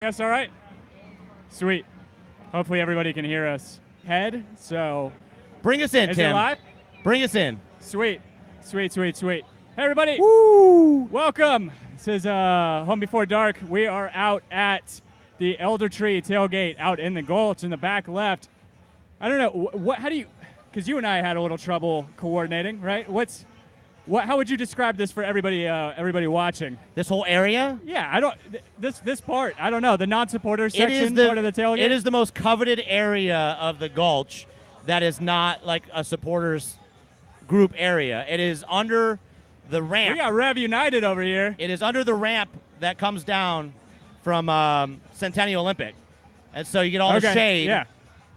Yes, all right? Sweet. Hopefully everybody can hear us. Head, so... Bring us in, Is Tim. it live? Bring us in. Sweet. Sweet, sweet, sweet. Hey, everybody. Woo! Welcome. This is Home Before Dark. We are out at the Elder Tree Tailgate out in the Gulch in the back left. I don't know. How do you... Because you and I had a little trouble coordinating, right? How would you describe this for everybody watching? This whole area? Yeah, I don't... This part, I don't know. The non-supporters section part of the tailgate? It is the most coveted area of the Gulch that is not like a supporters group area. It is under the ramp. We got Rev United over here. It is under the ramp that comes down from Centennial Olympic. And so you get all the shade. Yeah.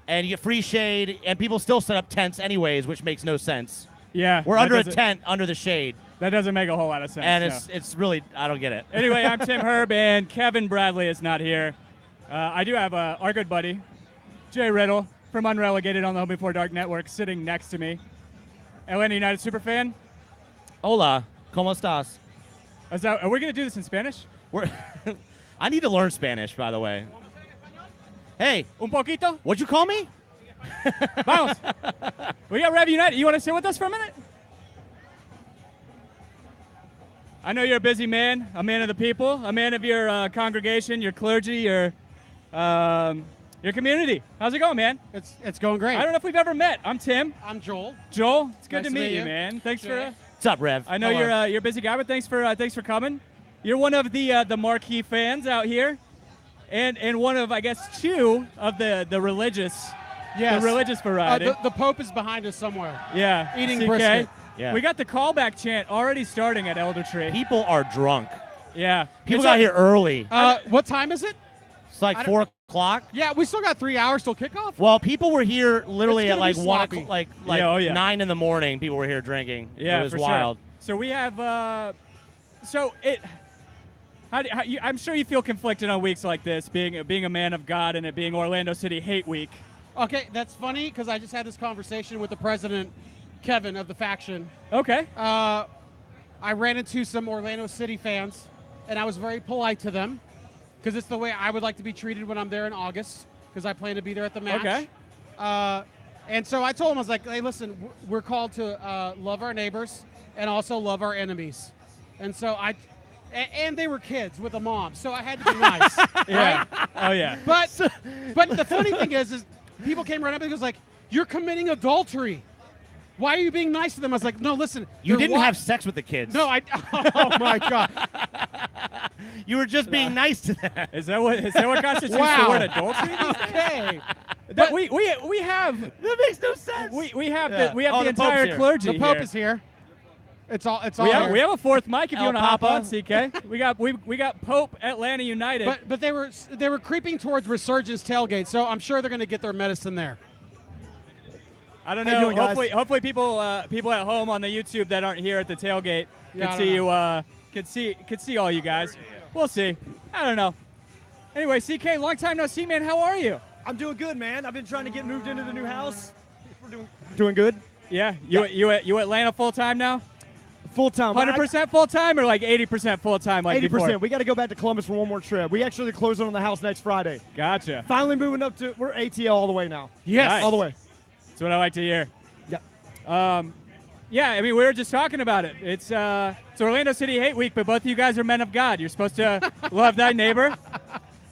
And you get free shade, and people still set up tents anyways, which makes no sense. Yeah. We're under a tent under the shade. That doesn't make a whole lot of sense. And it's really, I don't get it. Anyway, I'm Tim Herb, and Kevin Bradley is not here. I do have our good buddy, Jay Riddle from Unrelegated on the Home Before Dark Network, sitting next to me. Atlanta United superfan. Hola, ¿cómo estás? Are we going to do this in Spanish? I need to learn Spanish, by the way. Hey. Un poquito? What'd you call me? Vamos. We got Rev United. You want to sit with us for a minute? I know you're a busy man, a man of the people, a man of your congregation, your clergy, your community. How's it going, man? It's going great. I don't know if we've ever met. I'm Tim. I'm Joel. Joel, it's good Nice to to meet meet you, you. man. Thanks for. What's up, Rev? I know you're a busy guy, but thanks for coming. You're one of the marquee fans out here, and one of, I guess, two of the religious. Yes. The religious variety. The Pope is behind us somewhere. Yeah. Eating CK. brisket. Yeah. We got the callback chant already starting at Elder Tree. People are drunk. Yeah. People got here early. What time is it? It's like 4 o'clock. Yeah, we still got 3 hours till kickoff. Well, people were here literally It's at gonna like be 1 sloppy. o'clock, Yeah, 9 in the morning. People were here drinking. Yeah, it was for wild. Sure. So we have. I'm sure you feel conflicted on weeks like this, being a man of God and it being Orlando City Hate Week. Okay, that's funny because I just had this conversation with the president, Kevin, of the faction. Okay. I ran into some Orlando City fans, and I was very polite to them because it's the way I would like to be treated when I'm there in August because I plan to be there at the match. Okay. And so I told him, I was like, hey, listen, we're called to love our neighbors and also love our enemies. And so and they were kids with a mom, so I had to be nice. Yeah. Right? Oh yeah. But the funny thing is people came right up and was like, you're committing adultery. Why are you being nice to them? I was like, no, listen. You didn't have sex with the kids. No, oh my God. You were just being nice to them. Is that what constitutes Wow. the word adultery? Okay. We have That makes no sense. we have Yeah. the Oh, the entire Pope's here. clergy The Pope here. is here. It's all We have a fourth mic if you El want to hop Papa. on, CK. We got Pope Atlanta United. But they were creeping towards Resurgence Tailgate, so I'm sure they're going to get their medicine there. I don't How you know. doing, guys? Hopefully people at home on the YouTube that aren't here at the tailgate Yeah, can I see don't you. Could see all you guys. We'll see. I don't know. Anyway, CK, long time no see, man. How are you? I'm doing good, man. I've been trying to get moved into the new house. We're doing good. Yeah. You Atlanta full time now? Full time. 100% full time or like 80% full time like 80%. before? We got to go back to Columbus for one more trip. We actually closing on the house next Friday. Gotcha. Finally moving up to, we're ATL all the way now. Yes. Nice. All the way. That's what I like to hear. Yeah. Yeah, I mean, we were just talking about it. It's Orlando City Hate Week, but both of you guys are men of God. You're supposed to love thy neighbor,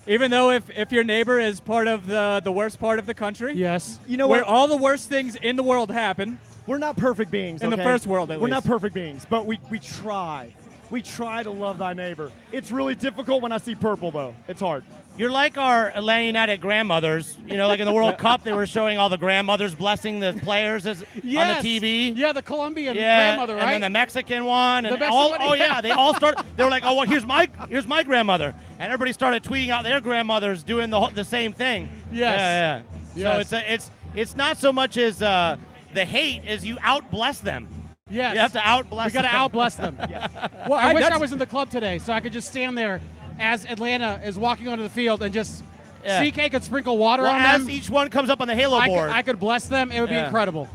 even though if your neighbor is part of the worst part of the country. Yes. You know where what? all the worst things in the world happen. We're not perfect beings. In the okay? first world, at We're least. not perfect beings, but we try. We try to love thy neighbor. It's really difficult when I see purple, though. It's hard. You're like our Atlanta United grandmothers. You know, like in the World Cup, they were showing all the grandmothers blessing the players on Yes. the TV. Yeah, the Colombian Yeah, grandmother, right? and then the Mexican one, and The Mexican one, oh yeah, yeah. they all started. They were like, oh well, here's my grandmother, and everybody started tweeting out their grandmothers doing the same thing. Yes. Yeah. Yes. So it's not so much as the hate as you outbless them. Yes. You have to outbless. We got to them. outbless them. Well, I wish I that's- was in the club today so I could just stand there as Atlanta is walking onto the field and just Yeah. CK could sprinkle water Well, on as them. each one comes up on the Halo board. I could bless them. It would be Yeah. incredible.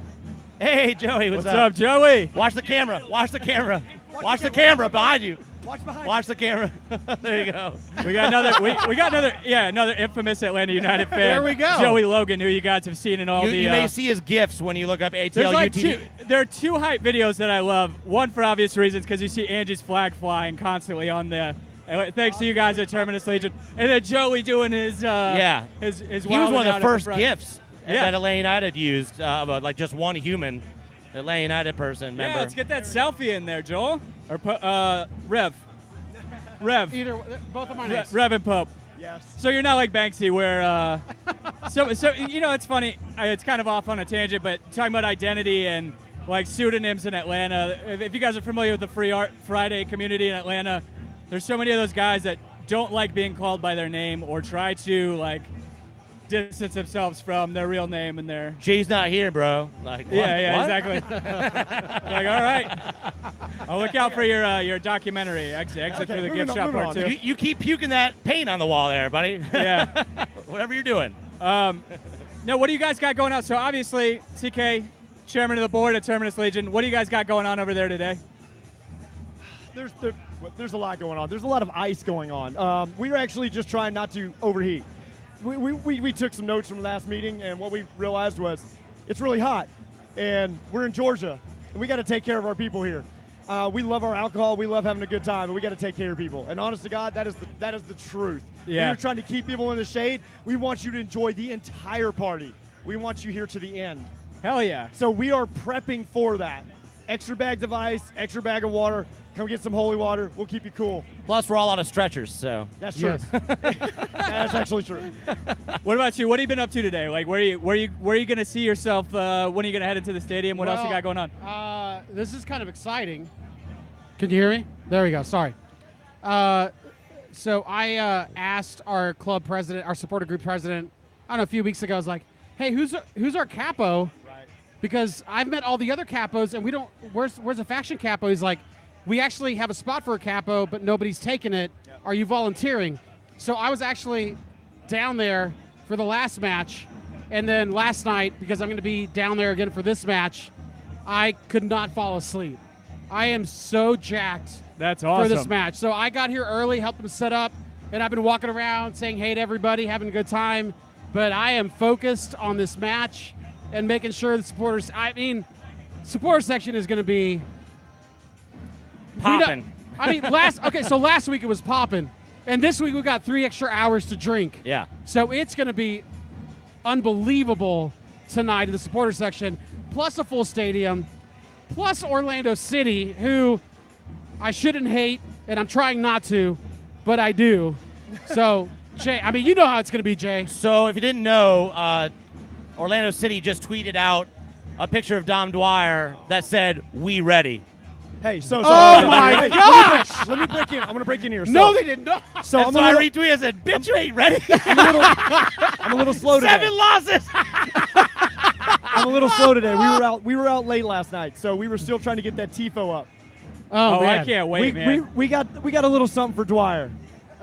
Hey, Joey, what's What's up, Joey? Watch the camera. Watch the camera. Watch the camera behind you. Watch behind. Watch the camera. There you go. We got another infamous Atlanta United fan. There we go. Joey Logan, who you guys have seen in all You may see his gifs when you look up ATL There's like UTD. there are two hype videos that I love. One for obvious reasons because you see Angie's flag flying constantly on the. Thanks to you guys at Terminus Legion, and then Joey doing his his He was wilding one of out the at first front. gifts Yeah. that Atlanta United used, about like just one human Atlanta United person. Yeah, Remember? let's get that selfie in there, Joel. Or Rev. Either both of my names. Rev and Pope. Yes. So you're not like Banksy, where so it's funny. It's kind of off on a tangent, but talking about identity and like pseudonyms in Atlanta. If you guys are familiar with the Free Art Friday community in Atlanta, there's so many of those guys that don't like being called by their name or try to like distance themselves from their real name and their. Jay's not here, bro. Like, what? Yeah, What? exactly. Like, all right. I'll look out for your documentary. Exit Okay, through the moving gift on, shop moving part on. two. You keep puking that paint on the wall there, buddy. Yeah. Whatever you're doing. No, what do you guys got going on? So obviously, CK, chairman of the board at Terminus Legion. What do you guys got going on over there today? There's a lot going on. There's a lot of ice going on. We were actually just trying not to overheat. We took some notes from the last meeting, and what we realized was it's really hot, and we're in Georgia, and we got to take care of our people here. We love our alcohol. We love having a good time, but we got to take care of people. And honest to God, that is the truth. Yeah. We're trying to keep people in the shade. We want you to enjoy the entire party. We want you here to the end. Hell yeah. So we are prepping for that. Extra bags of ice, extra bag of water. Come get some holy water. We'll keep you cool. Plus, we're all on a stretchers, so. That's true. Yes. That's actually true. What about you? What have you been up to today? Like, where are you going to see yourself? When are you going to head into the stadium? What else you got going on? This is kind of exciting. Can you hear me? There we go. Sorry. So I asked our club president, our supporter group president, I don't know, a few weeks ago. I was like, "Hey, who's our capo?" Right. Because I've met all the other capos, and we don't. Where's a faction capo? He's like, "We actually have a spot for a capo, but nobody's taken it. Yep. Are you volunteering?" So I was actually down there for the last match, and then last night, because I'm going to be down there again for this match, I could not fall asleep. I am so jacked That's for awesome. this match. So I got here early, helped them set up, and I've been walking around saying hey to everybody, having a good time. But I am focused on this match and making sure the supporters. I mean, supporter section is going to be Popping. So last week it was popping, and this week we got 3 extra hours to drink. Yeah. So it's going to be unbelievable tonight in the supporter section, plus a full stadium, plus Orlando City, who I shouldn't hate, and I'm trying not to, but I do. So, Jay, I mean, you know how it's going to be, Jay. So, if you didn't know, Orlando City just tweeted out a picture of Dom Dwyer that said, "We ready." Hey, so. Oh, my gosh! Let me break in. I'm going to break in here. No, they didn't. No. So That's I'm why a I little, retweeted and said, "Bitch, you ain't ready." I'm a little slow today. 7 losses. I'm a little slow today. We were out late last night, so we were still trying to get that tifo up. Oh, man. I can't wait, man. We got a little something for Dwyer.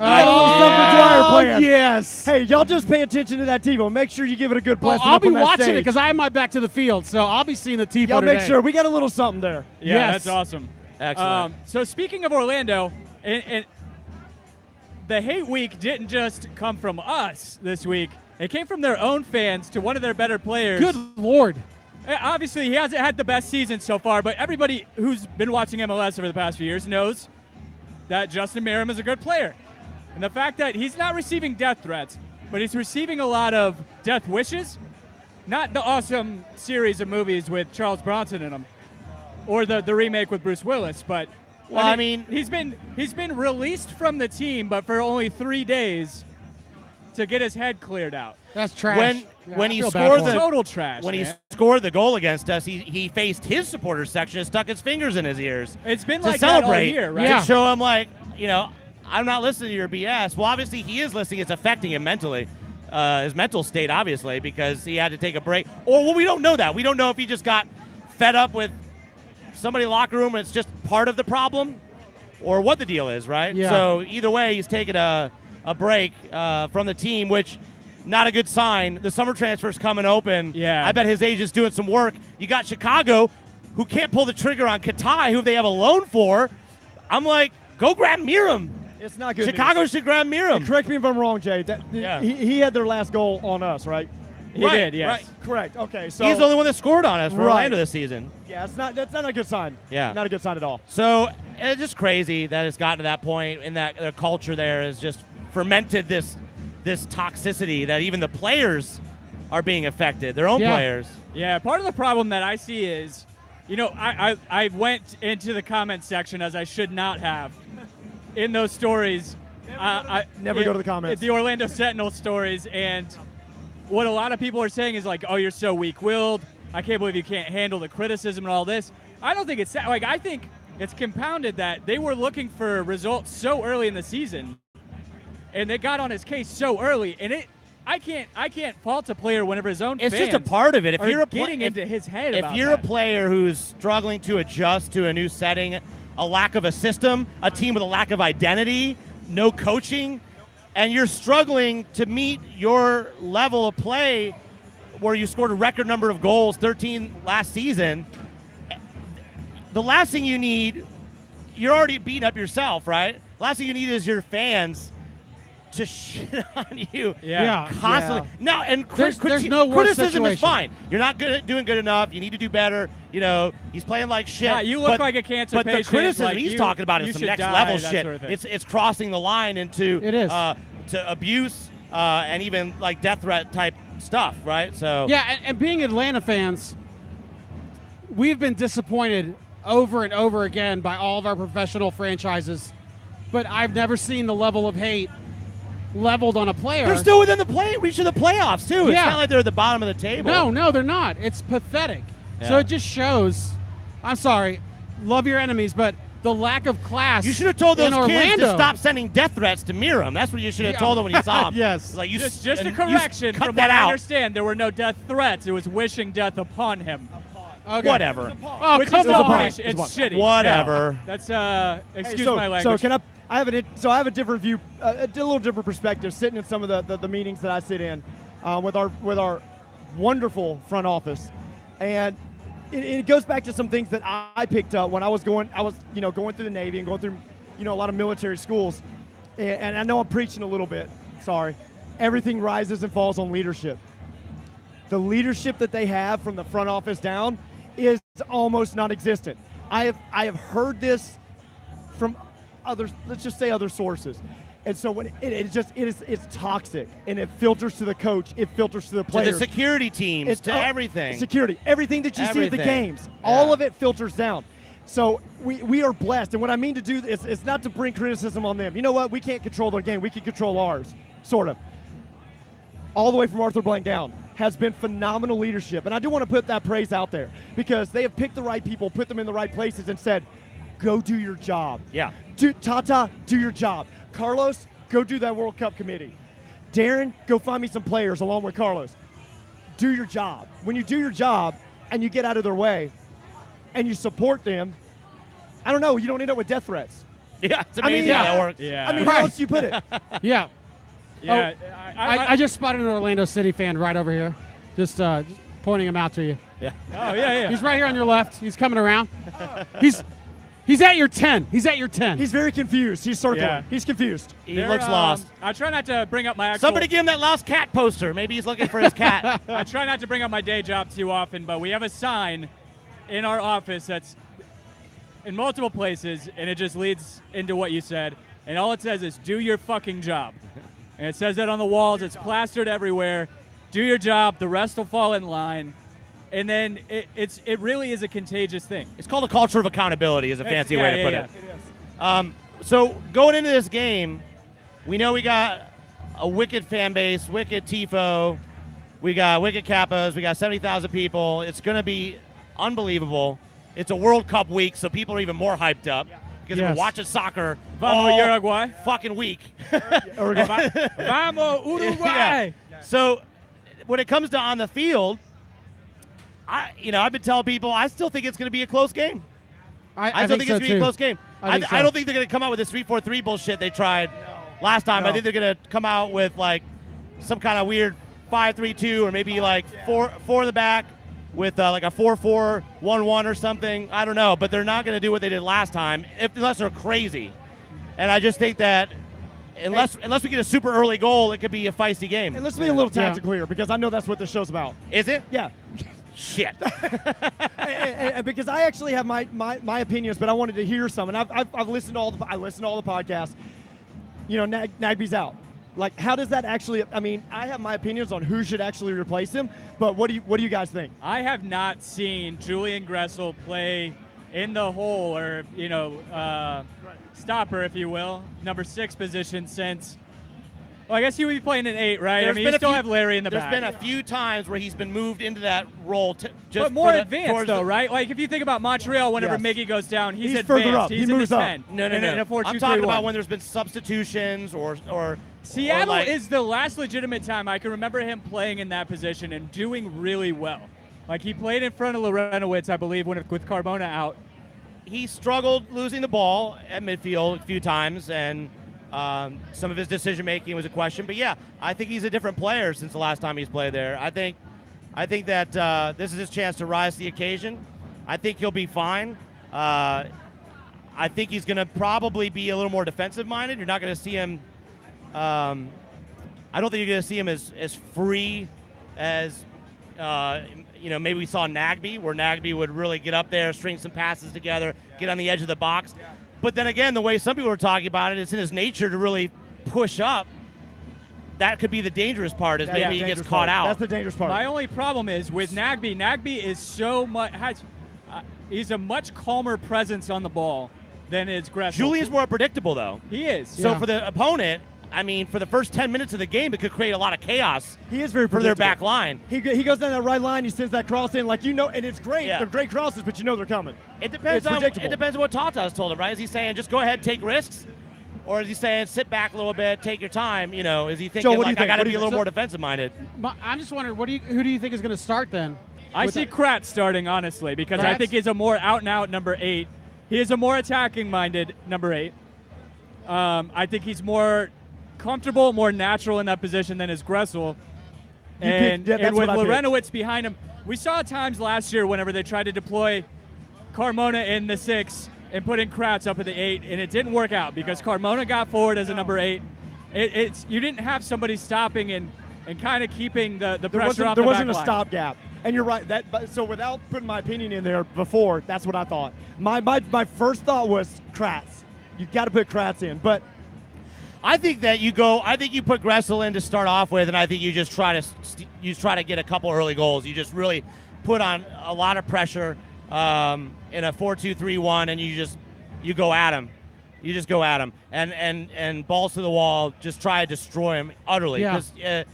Oh, yes. Hey, y'all just pay attention to that tifo. Make sure you give it a good Well, blessing. I'll up be on that watching it stage. because I have my back to the field, so I'll be seeing the Tifo Y'all today. make sure we got a little something there. Yeah, Yes. that's awesome. Excellent. So speaking of Orlando, and the hate week didn't just come from us this week. It came from their own fans to one of their better players. Good Lord. Obviously, he hasn't had the best season so far, but everybody who's been watching MLS over the past few years knows that Justin Merrim is a good player. And the fact that he's not receiving death threats, but he's receiving a lot of death wishes, not the awesome series of movies with Charles Bronson in them, or the remake with Bruce Willis, but Well, I mean- he's been released from the team, but for only 3 days to get his head cleared out. That's trash. When I he feel bad scored for the- him. Total trash. When he man. scored the goal against us, he faced his supporters section and stuck his fingers in his ears It's been to like that all celebrate, year, right? Yeah. to show him like, I'm not listening to your BS. Well, obviously he is listening. It's affecting him mentally, his mental state, obviously, because he had to take a break. Or, well, we don't know that. We don't know if he just got fed up with somebody in the locker room and it's just part of the problem, or what the deal is, right? Yeah. So either way, he's taking a break from the team, which not a good sign. The summer transfer's coming open. Yeah. I bet his agent's doing some work. You got Chicago, who can't pull the trigger on Katai, who they have a loan for. I'm like, Go grab Miram. It's not good. Chicago should grab Miram. Correct me if I'm wrong, Jay. Yeah. He had their last goal on us, right? He did, yes. Right. Correct. Okay, so He's the only one that scored on us for Right. Orlando this season. yeah, that's not a good sign. Yeah. Not a good sign at all. So it's just crazy that it's gotten to that point, and that the culture there has just fermented this toxicity that even the players are being affected, their own Yeah. players. Yeah, part of the problem that I see is, I went into the comment section as I should not have in those stories. Never go to the comments. The Orlando Sentinel stories, and what a lot of people are saying is like, oh, you're so weak-willed. I can't believe you can't handle the criticism and all this. I don't think it's that. Like, I think it's compounded that they were looking for results so early in the season, and they got on his case so early, and I can't fault a player whenever his own It's fans just a part of it. If are you're getting into his head if about you're that. a player who's struggling to adjust to a new setting, a lack of a system, a team with a lack of identity, no coaching, and you're struggling to meet your level of play where you scored a record number of goals, 13 last season, the last thing you need, you're already beating up yourself, right? Last thing you need is your fans to shit on you Yeah. constantly. No, and There's no worse criticism is situation. fine. You're not doing good enough. You need to do better. He's playing like shit. Yeah, you look but, like a cancer but patient. the criticism like he's you- talking about you is some should next die, level that shit. sort of thing. It's crossing the line into It is. To abuse and even like death threat type stuff, right? So Yeah, and being Atlanta fans, we've been disappointed over and over again by all of our professional franchises, but I've never seen the level of hate leveled on a player. they're still within the reach of the playoffs too. It's Yeah. not like they're at the bottom of the table. No, they're not. It's pathetic. So Yeah. it just shows. I'm sorry, love your enemies, but the lack of class. You should have told those in kids Orlando. to stop sending death threats to Miram. That's what you should have Yeah. told them when you saw him. Yes. Like Just a and you correction. cut From that what I out. understand, there were no death threats. It was wishing death upon him. Okay. Whatever. Oh, Which come is not on. nice. It's shitty. Whatever. Yeah. That's excuse so, my language. So I have a different view, a little different perspective, sitting in some of the meetings that I sit in with our wonderful front office, and it goes back to some things that I picked up when I was going through the Navy and going through a lot of military schools, and I know I'm preaching a little bit. Sorry, everything rises and falls on leadership. The leadership that they have from the front office down is almost non-existent. I have heard this from others, let's just say other sources. And so when it's toxic, and it filters to the coach, it filters to the To players. the security teams, to everything. Security, everything that you see at the Everything. games, Yeah. all of it filters down. So we are blessed, and what I mean to do is it's not to bring criticism on them. You know what? We can't control their game. We can control ours, sort of. All the way from Arthur Blank down has been phenomenal leadership, and I do want to put that praise out there because they have picked the right people, put them in the right places, and said, "Go do your job." Yeah. Tata, do your job. Carlos, go do that World Cup committee. Darren, go find me some players along with Carlos. Do your job. When you do your job and you get out of their way and you support them, I don't know, you don't end up with death threats. Yeah, it's I mean, amazing how yeah. that works. Yeah. I mean, Right. how else do you put it? Yeah. yeah. I just spotted an Orlando City fan right over here. Just pointing him out to you. Yeah. Oh yeah. He's right here on your left. He's coming around. He's at your 10. He's at your 10. He's very confused. He's circling. Yeah. He's confused. He They're, looks lost. I try not to bring up my actual. Somebody give him that lost cat poster. Maybe he's looking for his cat. I try not to bring up my day job too often, but we have a sign in our office that's in multiple places, and it just leads into what you said. And all it says is, "Do your fucking job." And it says that on the walls. It's plastered everywhere. Do your job. The rest will fall in line. And then it really is a contagious thing. It's called a culture of accountability is a fancy Yeah, way to yeah, put yeah. it. So going into this game, we know we got a wicked fan base, wicked tifo, we got wicked Kappas, we got 70,000 people. It's going to be unbelievable. It's a World Cup week, so people are even more hyped up because they've been Yes. watching soccer Vamos, all Uruguay. fucking week. Vamos, Uruguay. Yeah. So when it comes to on the field, I've been telling people I still think it's going to be a close game. I still think so it's going to be a too. close game. I think so. I don't think they're going to come out with this 3-4-3 bullshit they tried last time. No. I think they're going to come out with like some kind of weird 5-3-2 or maybe like four in the back with like a 4-4-1-1 or something. I don't know, but they're not going to do what they did last time unless they're crazy. And I just think that unless we get a super early goal, it could be a feisty game. And let's be a little tactical here, because I know that's what this show's about. Is it? Yeah. Shit. And because I actually have my opinions, but I wanted to hear some. And I've listened to all the podcasts. You know, Nagby's out. Like, how does that actually? I mean, I have my opinions on who should actually replace him, but what do you guys think? I have not seen Julian Gressel play in the hole, or stopper, if you will, number 6 position since. Well, I guess he would be playing an 8, right? I mean, you still have Larry in the back. There's been a few times where he's been moved into that role, but more advanced, though, right? Like, if you think about Montreal, whenever Miggy goes down, he's advanced. Further up. He's he in moves the up. 10. No. In a 4-2-3-1. I'm talking about when there's been substitutions or Seattle like, is the last legitimate time I can remember him playing in that position and doing really well. Like, he played in front of Lorenowitz, I believe, with Carbona out. He struggled losing the ball at midfield a few times, and some of his decision-making was a question. But, yeah, I think he's a different player since the last time he's played there. I think that this is his chance to rise to the occasion. I think he'll be fine. I think he's going to probably be a little more defensive-minded. You're not going to see him I don't think you're going to see him as free as maybe we saw Nagby, where Nagby would really get up there, string some passes together, get on the edge of the box. But then again, the way some people are talking about it, it's in his nature to really push up. That could be the dangerous part, is maybe he gets caught out. That's the dangerous part. My only problem is with Nagby is so much. He's a much calmer presence on the ball than is Gressel. Julian's more predictable, though. He is. So for the opponent, I mean, for the first 10 minutes of the game, it could create a lot of chaos. He is very for their back line. He goes down that right line. He sends that cross in, and it's great. Yeah. They're great crosses, but they're coming. It depends on what Tata's told him, right? Is he saying just go ahead, take risks, or is he saying sit back a little bit, take your time? You know, is he thinking I got to be a little more defensive minded? I'm just wondering, who do you think is going to start then? I see Kratz starting, honestly, because I think he's a more out-and-out number 8. He is a more attacking-minded number 8. I think he's more comfortable, more natural in that position than is Gressel. And with Lorenowitz behind him, we saw times last year whenever they tried to deploy Carmona in the 6 and put in Kratz up at the 8, and it didn't work out because Carmona got forward as a number 8. You didn't have somebody stopping and kind of keeping the pressure off the back line. There wasn't a stopgap. And you're right. So without putting my opinion in there before, that's what I thought. My first thought was Kratz. You've got to put Kratz in, but I think that you put Gressel in to start off with, and I think you just try to get a couple early goals. You just really put on a lot of pressure in a 4-2-3-1, and you go at him. You just go at him and balls to the wall. Just try to destroy him utterly. Yeah.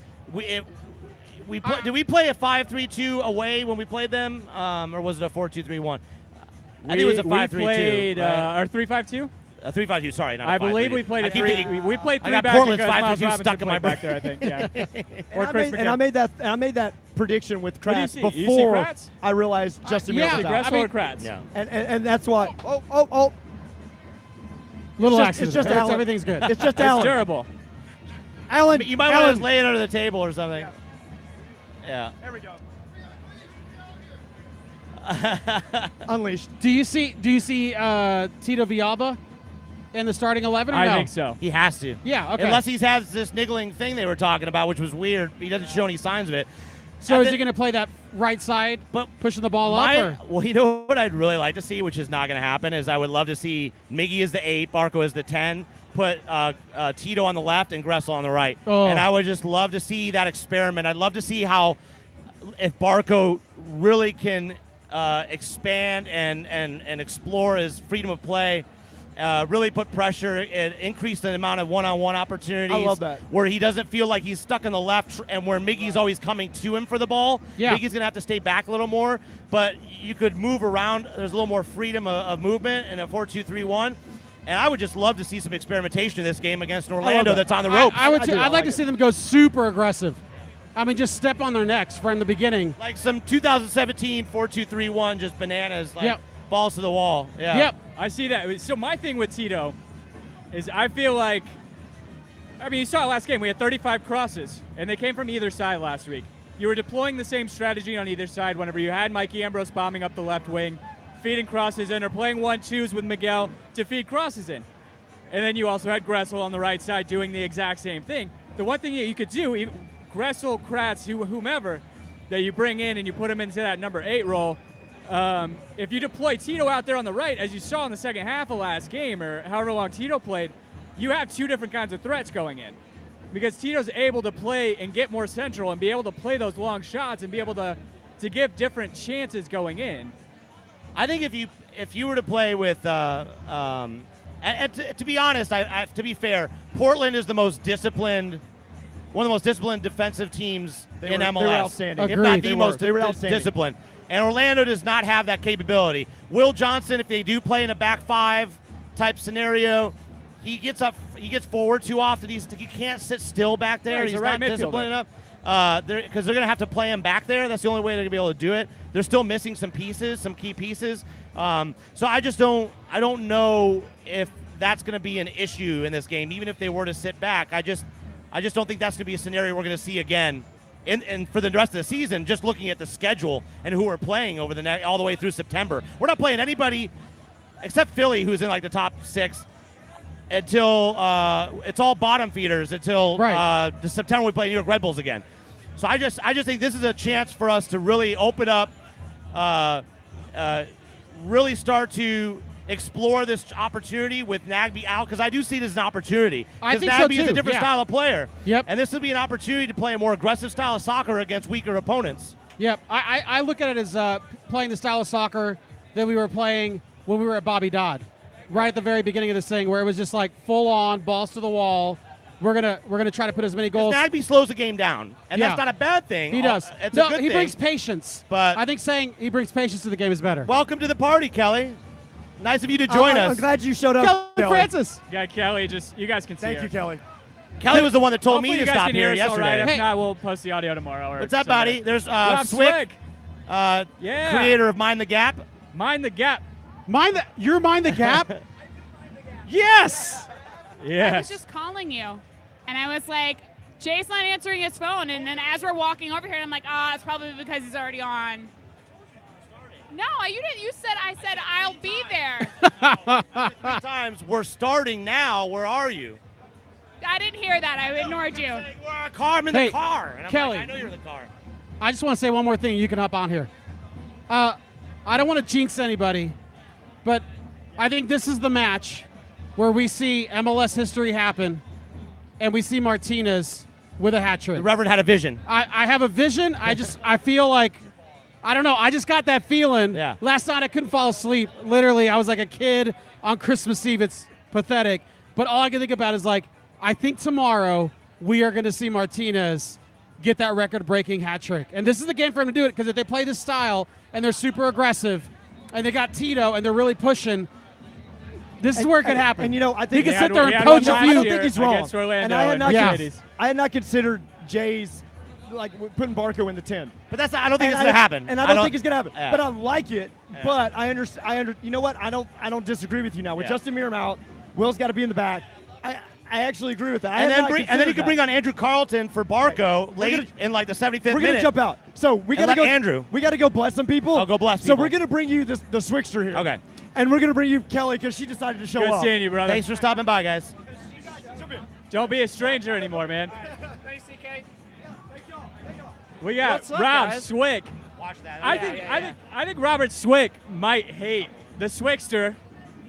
Did we play a 5-3-2 away when we played them, or was it a 4-2-3-1? I think it was a 5-3-2. We played right? our 3-5-2 A 3-5-2. Sorry, not a 5-3-2. I believe we played we played 3 I got back Portland's because 5-3-2 stuck in my back there, I think. Yeah. I made that prediction with Kratz you see before Kratz? I realized Justin Mills was out. Gressel or Kratz? Yeah. And that's why. Oh. Little It's accident. just Allen. Everything's good. It's just It's Allen. terrible. Allen. You might want to lay it under the table or something. Yeah. There we go. Unleashed. Do you see Tito Villalba in the starting 11 or no? I think so. He has to. Yeah, okay. Unless he has this niggling thing they were talking about, which was weird. He doesn't show any signs of it. So is he going to play that right side, pushing the ball up? Or? Well, you know what I'd really like to see, which is not going to happen, is I would love to see Miggy as the 8, Barco as the 10, put Tito on the left and Gressel on the right. Oh. And I would just love to see that experiment. I'd love to see if Barco really can expand and explore his freedom of play, really put pressure and increase the amount of one-on-one opportunities. I love that. Where he doesn't feel like he's stuck on the left and where Miggy's always coming to him for the ball. Yeah. Miggy's going to have to stay back a little more, but you could move around. There's a little more freedom of movement in a 4-2-3-1. And I would just love to see some experimentation in this game against Orlando that's on the ropes. I'd like to see them go super aggressive. I mean, just step on their necks from the beginning. Like some 2017 4-2-3-1, just bananas, balls to the wall. Yeah. Yep. I see that. So my thing with Tito is I feel like, you saw it last game. We had 35 crosses, and they came from either side last week. You were deploying the same strategy on either side whenever you had Mikey Ambrose bombing up the left wing, feeding crosses in, or playing 1-2s with Miguel to feed crosses in. And then you also had Gressel on the right side doing the exact same thing. The one thing that you could do, even Gressel, Kratz, whomever, that you bring in and you put him into that number 8 role, if you deploy Tito out there on the right, as you saw in the second half of last game, or however long Tito played, you have 2 different kinds of threats going in. Because Tito's able to play and get more central and be able to play those long shots and be able to give different chances going in. I think if you were to play with, and to be honest, to be fair, Portland is the most disciplined, one of the most disciplined defensive teams in MLS. They were outstanding. If not the Agreed. most They were outstanding. disciplined. And Orlando does not have that capability. Will Johnson, if they do play in a back 5 type scenario, he gets forward too often. He can't sit still back there. Yeah, he's he's a right not disciplined enough. Because they're going to have to play him back there. That's the only way they're going to be able to do it. They're still missing some pieces, some key pieces. So I don't know if that's going to be an issue in this game, even if they were to sit back. I just don't think that's going to be a scenario we're going to see again. And for the rest of the season, just looking at the schedule and who we're playing over all the way through September, we're not playing anybody except Philly, who's in like the top 6, until it's all bottom feeders until the September we play New York Red Bulls again. So I just think this is a chance for us to really open up, really start to explore this opportunity with Nagbe out, because I do see this as an opportunity. I Because think so, Nagbe is a too. different Yeah. style of player. Yep. And this would be an opportunity to play a more aggressive style of soccer against weaker opponents. Yep. I look at it as playing the style of soccer that we were playing when we were at Bobby Dodd, right at the very beginning of this thing, where it was just like full on balls to the wall. We're gonna try to put as many goals. Nagbe slows the game down, and Yeah. that's not a bad thing. He does. It's No, a good he thing. brings patience. But- I think saying he brings patience to the game is better. Welcome to the party, Kelly. Nice of you to join I'm us. glad you showed up, Kelly Francis. Yeah, Kelly, you guys can see Thank her. you, Kelly. Kelly was the one that told Hopefully me you to guys stop can hear here us all right. yesterday. If not, we'll post the audio tomorrow. Or What's up, Sunday. buddy? There's What up, Swick, Yeah. creator of Mind the Gap. Mind the gap. You're mind the gap. Yes. I Yeah. was just calling you, and I was like, Jay's not answering his phone, and then as we're walking over here, I'm like, it's probably because he's already on. No, you didn't. I said I'll be there. 3 times. We're starting now. Where are you? I didn't hear that. I ignored you. We're in a car. I'm in Hey, the car. And I'm Kelly. like, I know you're in the car. I just want to say one more thing. You can hop on here. I don't want to jinx anybody, but I think this is the match where we see MLS history happen, and we see Martinez with a hat trick. The Reverend had a vision. I have a vision. I feel like, I don't know. I just got that feeling. Yeah. Last night I couldn't fall asleep. Literally, I was like a kid on Christmas Eve. It's pathetic. But all I can think about is like, I think tomorrow we are going to see Martinez get that record-breaking hat trick. And this is the game for him to do it, because if they play this style and they're super aggressive and they got Tito and they're really pushing, this is where it could happen. And, you know, I think he he can had sit there one- and he had coach one a I last few. don't year think he's wrong. against Orlando And I had in not, the Yeah. ladies. I had not considered Jay's, like, putting Barco in the 10. But I don't think And it's I going to happen. And I don't think it's going to happen. Yeah. But I like it. Yeah. But I understand. You know what? I don't disagree with you now. With Yeah. Justin Meram out, Will's got to be in the back. I actually agree with that. I And had then, not and then you considered can bring that. on Andrew Carlton for Barco late gonna- in like the 75th We're minute. gonna jump out. So we And gotta let go. Andrew. We gotta go bless some people. Oh, go bless So people. we're gonna bring you the Swickster here. Okay. And we're gonna bring you Kelly because she decided to show Good up. seeing you, brother. Thanks for stopping by, guys. Don't be a stranger anymore, man. Thanks, CK. We got What's up, Rob guys? Swick. Watch that. I think Robert Swick might hate the Swickster,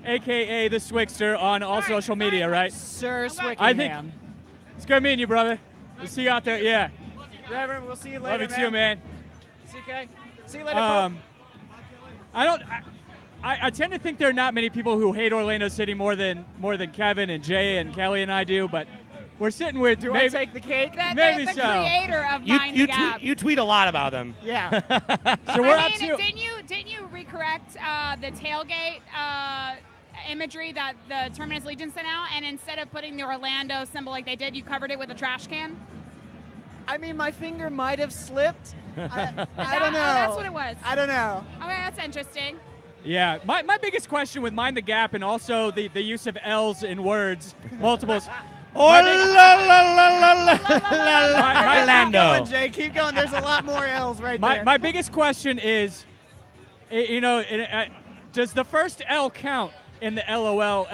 aka the Swickster, on all social media, right? Sir Swickingham. I think it's good meeting you, brother. We'll see you out there. Yeah, Reverend, we'll see you later, love you too, man. CK. See you later, bro. I tend to think there are not many people who hate Orlando City more than Kevin and Jay and Kelly and I do, but we're sitting with Do maybe. I take the cake? Maybe the so. creator of Mind the Gap. You tweet a lot about them. Yeah. So we're I up mean, to. didn't you recorrect the tailgate imagery that the Terminus Legion sent out, and instead of putting the Orlando symbol like they did, you covered it with a trash can? I mean, my finger might have slipped. I don't know. Oh, that's what it was. I don't know. Okay, that's interesting. Yeah, my biggest question with Mind the Gap and also the use of L's in words, multiples. Orlando. Keep going, Jay. Keep going. There's a lot more L's right there. My biggest question is, does the first L count in the LOL,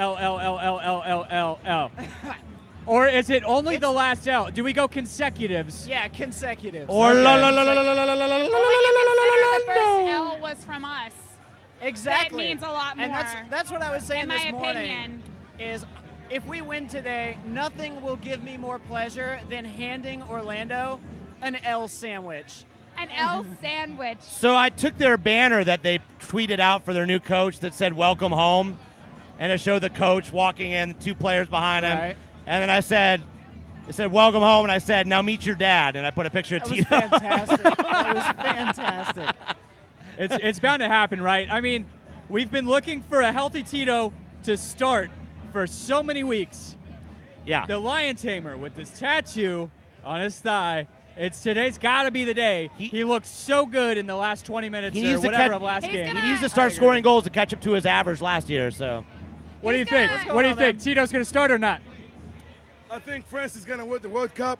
or is it only the last L? Do we go consecutives? Yeah, consecutives. Or Okay. la la la la la la la la la Only la the first L was from us. Exactly. That means a lot And more. that's what I was saying in my this morning. opinion. Is if we win today, nothing will give me more pleasure than handing Orlando an L sandwich. An L sandwich. So I took their banner that they tweeted out for their new coach that said "Welcome home," and it showed the coach walking in, 2 players behind him, Right. and then it said "Welcome home," and I said, "Now meet your dad," and I put a picture of That was Tito. fantastic. That was fantastic. It's bound to happen, right? I mean, we've been looking for a healthy Tito to start for so many weeks. Yeah. The Lion Tamer with this tattoo on his thigh. Today's got to be the day. He looked so good in the last 20 minutes He or needs to whatever catch- of last He's game. gonna- He needs to start scoring goals to catch up to his average last year. So What do you He's think? gonna- What do you What's going on, think? Tito's going to start or not? I think France is gonna win the World Cup.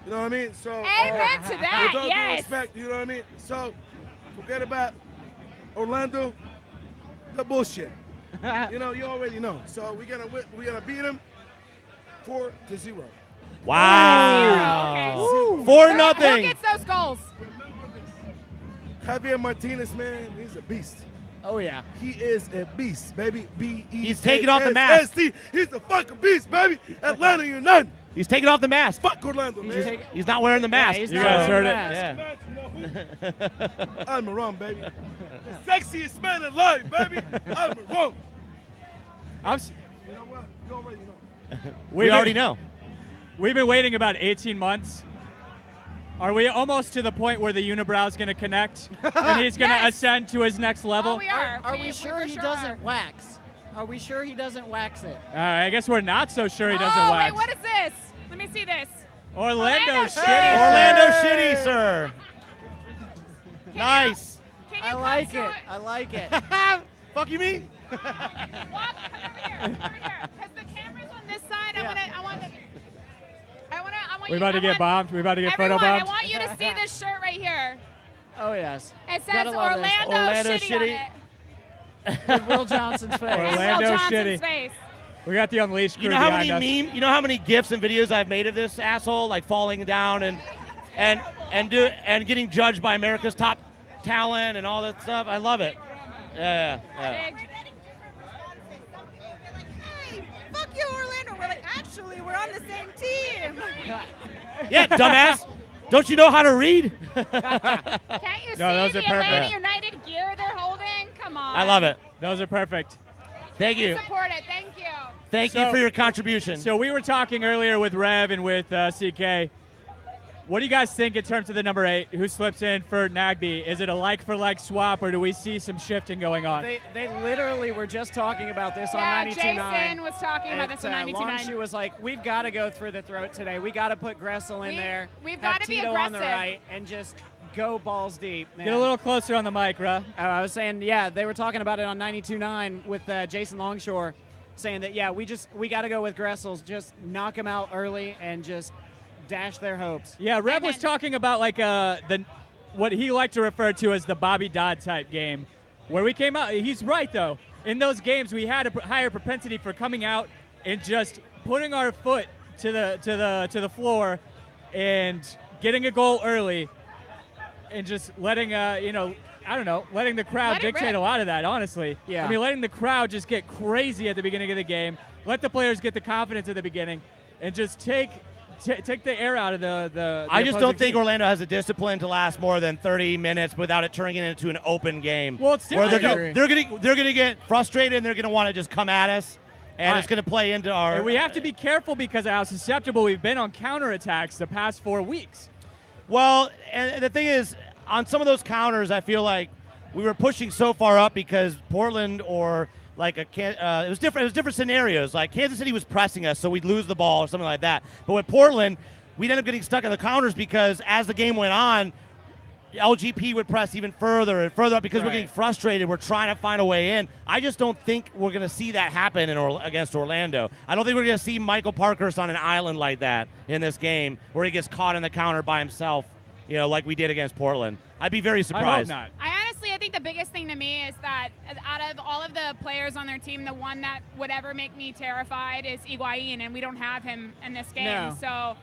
You know what I mean? So Amen to that, with all due yes. respect, you know what I mean? So forget about Orlando, the bullshit. You know, you already know. So we're gonna beat them 4-0. wow, Okay. 4-0. Who gets those goals? Javier Martinez, man, he's a beast. Oh yeah. He is a beast, baby. He's taking off the mask. He's a fucking beast, baby. Atlanta United. He's taking off the mask. Fuck Orlando, man. He's not wearing the mask. he's You not guys wearing heard the it. mask. Yeah. I'm wrong, baby. The sexiest man alive, baby. I'm wrong. I'm s- You know what? You already know. We already know. We've been waiting about 18 months. Are we almost to the point where the unibrow is going to connect and he's going to Yes. ascend to his next level? Oh, we are. Are we sure for he sure doesn't are. wax? Are we sure he doesn't wax it? I guess we're not so sure he doesn't Oh, wax. wait, what is this? Let me see this. Orlando Orlando shitty. Shitty. Orlando shitty, sir. Nice. Can I you like come it. to I like it. Fuck you mean? Walk, come over here, because the camera's on this side. Yeah. I want We you- about to I get want- bombed. We about to get Everyone, photo I bombed. want you to see this shirt right here. Oh yes. It says Gotta love this. Orlando, Orlando shitty, on Shitty. it. With Will Johnson's face. And Orlando Will Johnson's shitty. face. We got the Unleashed crew You know how behind many us. You know how many gifs and videos I've made of this asshole, like falling down and getting judged by America's Top Talent and all that stuff. I love it. Yeah. Big. Fuck you, Orlando. We're like, actually, we're on the same team. Yeah, dumbass. Don't you know how to read? Can't you No, those see are the Atlanta perfect. United gear they're holding? Come on. I love it. Those are perfect. Thank We you. support it. Thank you. Thank you So- for your contribution. So we were talking earlier with Rev and with CK. What do you guys think in terms of the number 8 who slips in for Nagby? Is it a like-for-like swap, or do we see some shifting going on? They literally were just talking about this on Yeah, 92.9. Jason was talking about this on 92.9. She was like, we've got to go through the throat today. We got to put Gressel in there. We've have gotta be Tito on the aggressive. right and just go balls deep. Man. Get a little closer on the mic, Rev. I was saying, yeah, they were talking about it on 92.9 with Jason Longshore, saying that, yeah, we got to go with Gressels, just knock them out early and just dash their hopes. Yeah, Rev was talking about like what he liked to refer to as the Bobby Dodd type game, where we came out. He's right though. In those games, we had a higher propensity for coming out and just putting our foot to the floor and getting a goal early, and just letting letting the crowd Let it dictate rip. a lot of that. Honestly, Yeah. I mean, letting the crowd just get crazy at the beginning of the game, let the players get the confidence at the beginning, and just take the air out of the I just opposing don't think team. Orlando has the discipline to last more than 30 minutes without it turning it into an open game. Well, it's where different. they're gonna get frustrated and they're gonna want to just come at us, and Right. it's gonna play into our. And we have to be careful because of how susceptible we've been on counterattacks the past 4 weeks. Well, and the thing is, on some of those counters, I feel like we were pushing so far up because Portland or like it was different. It was different scenarios. Like Kansas City was pressing us, so we'd lose the ball or something like that. But with Portland, we'd end up getting stuck in the counters because as the game went on, LGP would press even further and further up because we're Right. getting frustrated. We're trying to find a way in. I just don't think we're going to see that happen against Orlando. I don't think we're going to see Michael Parkhurst on an island like that in this game where he gets caught in the counter by himself, like we did against Portland. I'd be very I surprised. hope not. I honestly think think the biggest thing to me is that out of all of the players on their team, the one that would ever make me terrified is Higuain, and we don't have him in this game. No. So,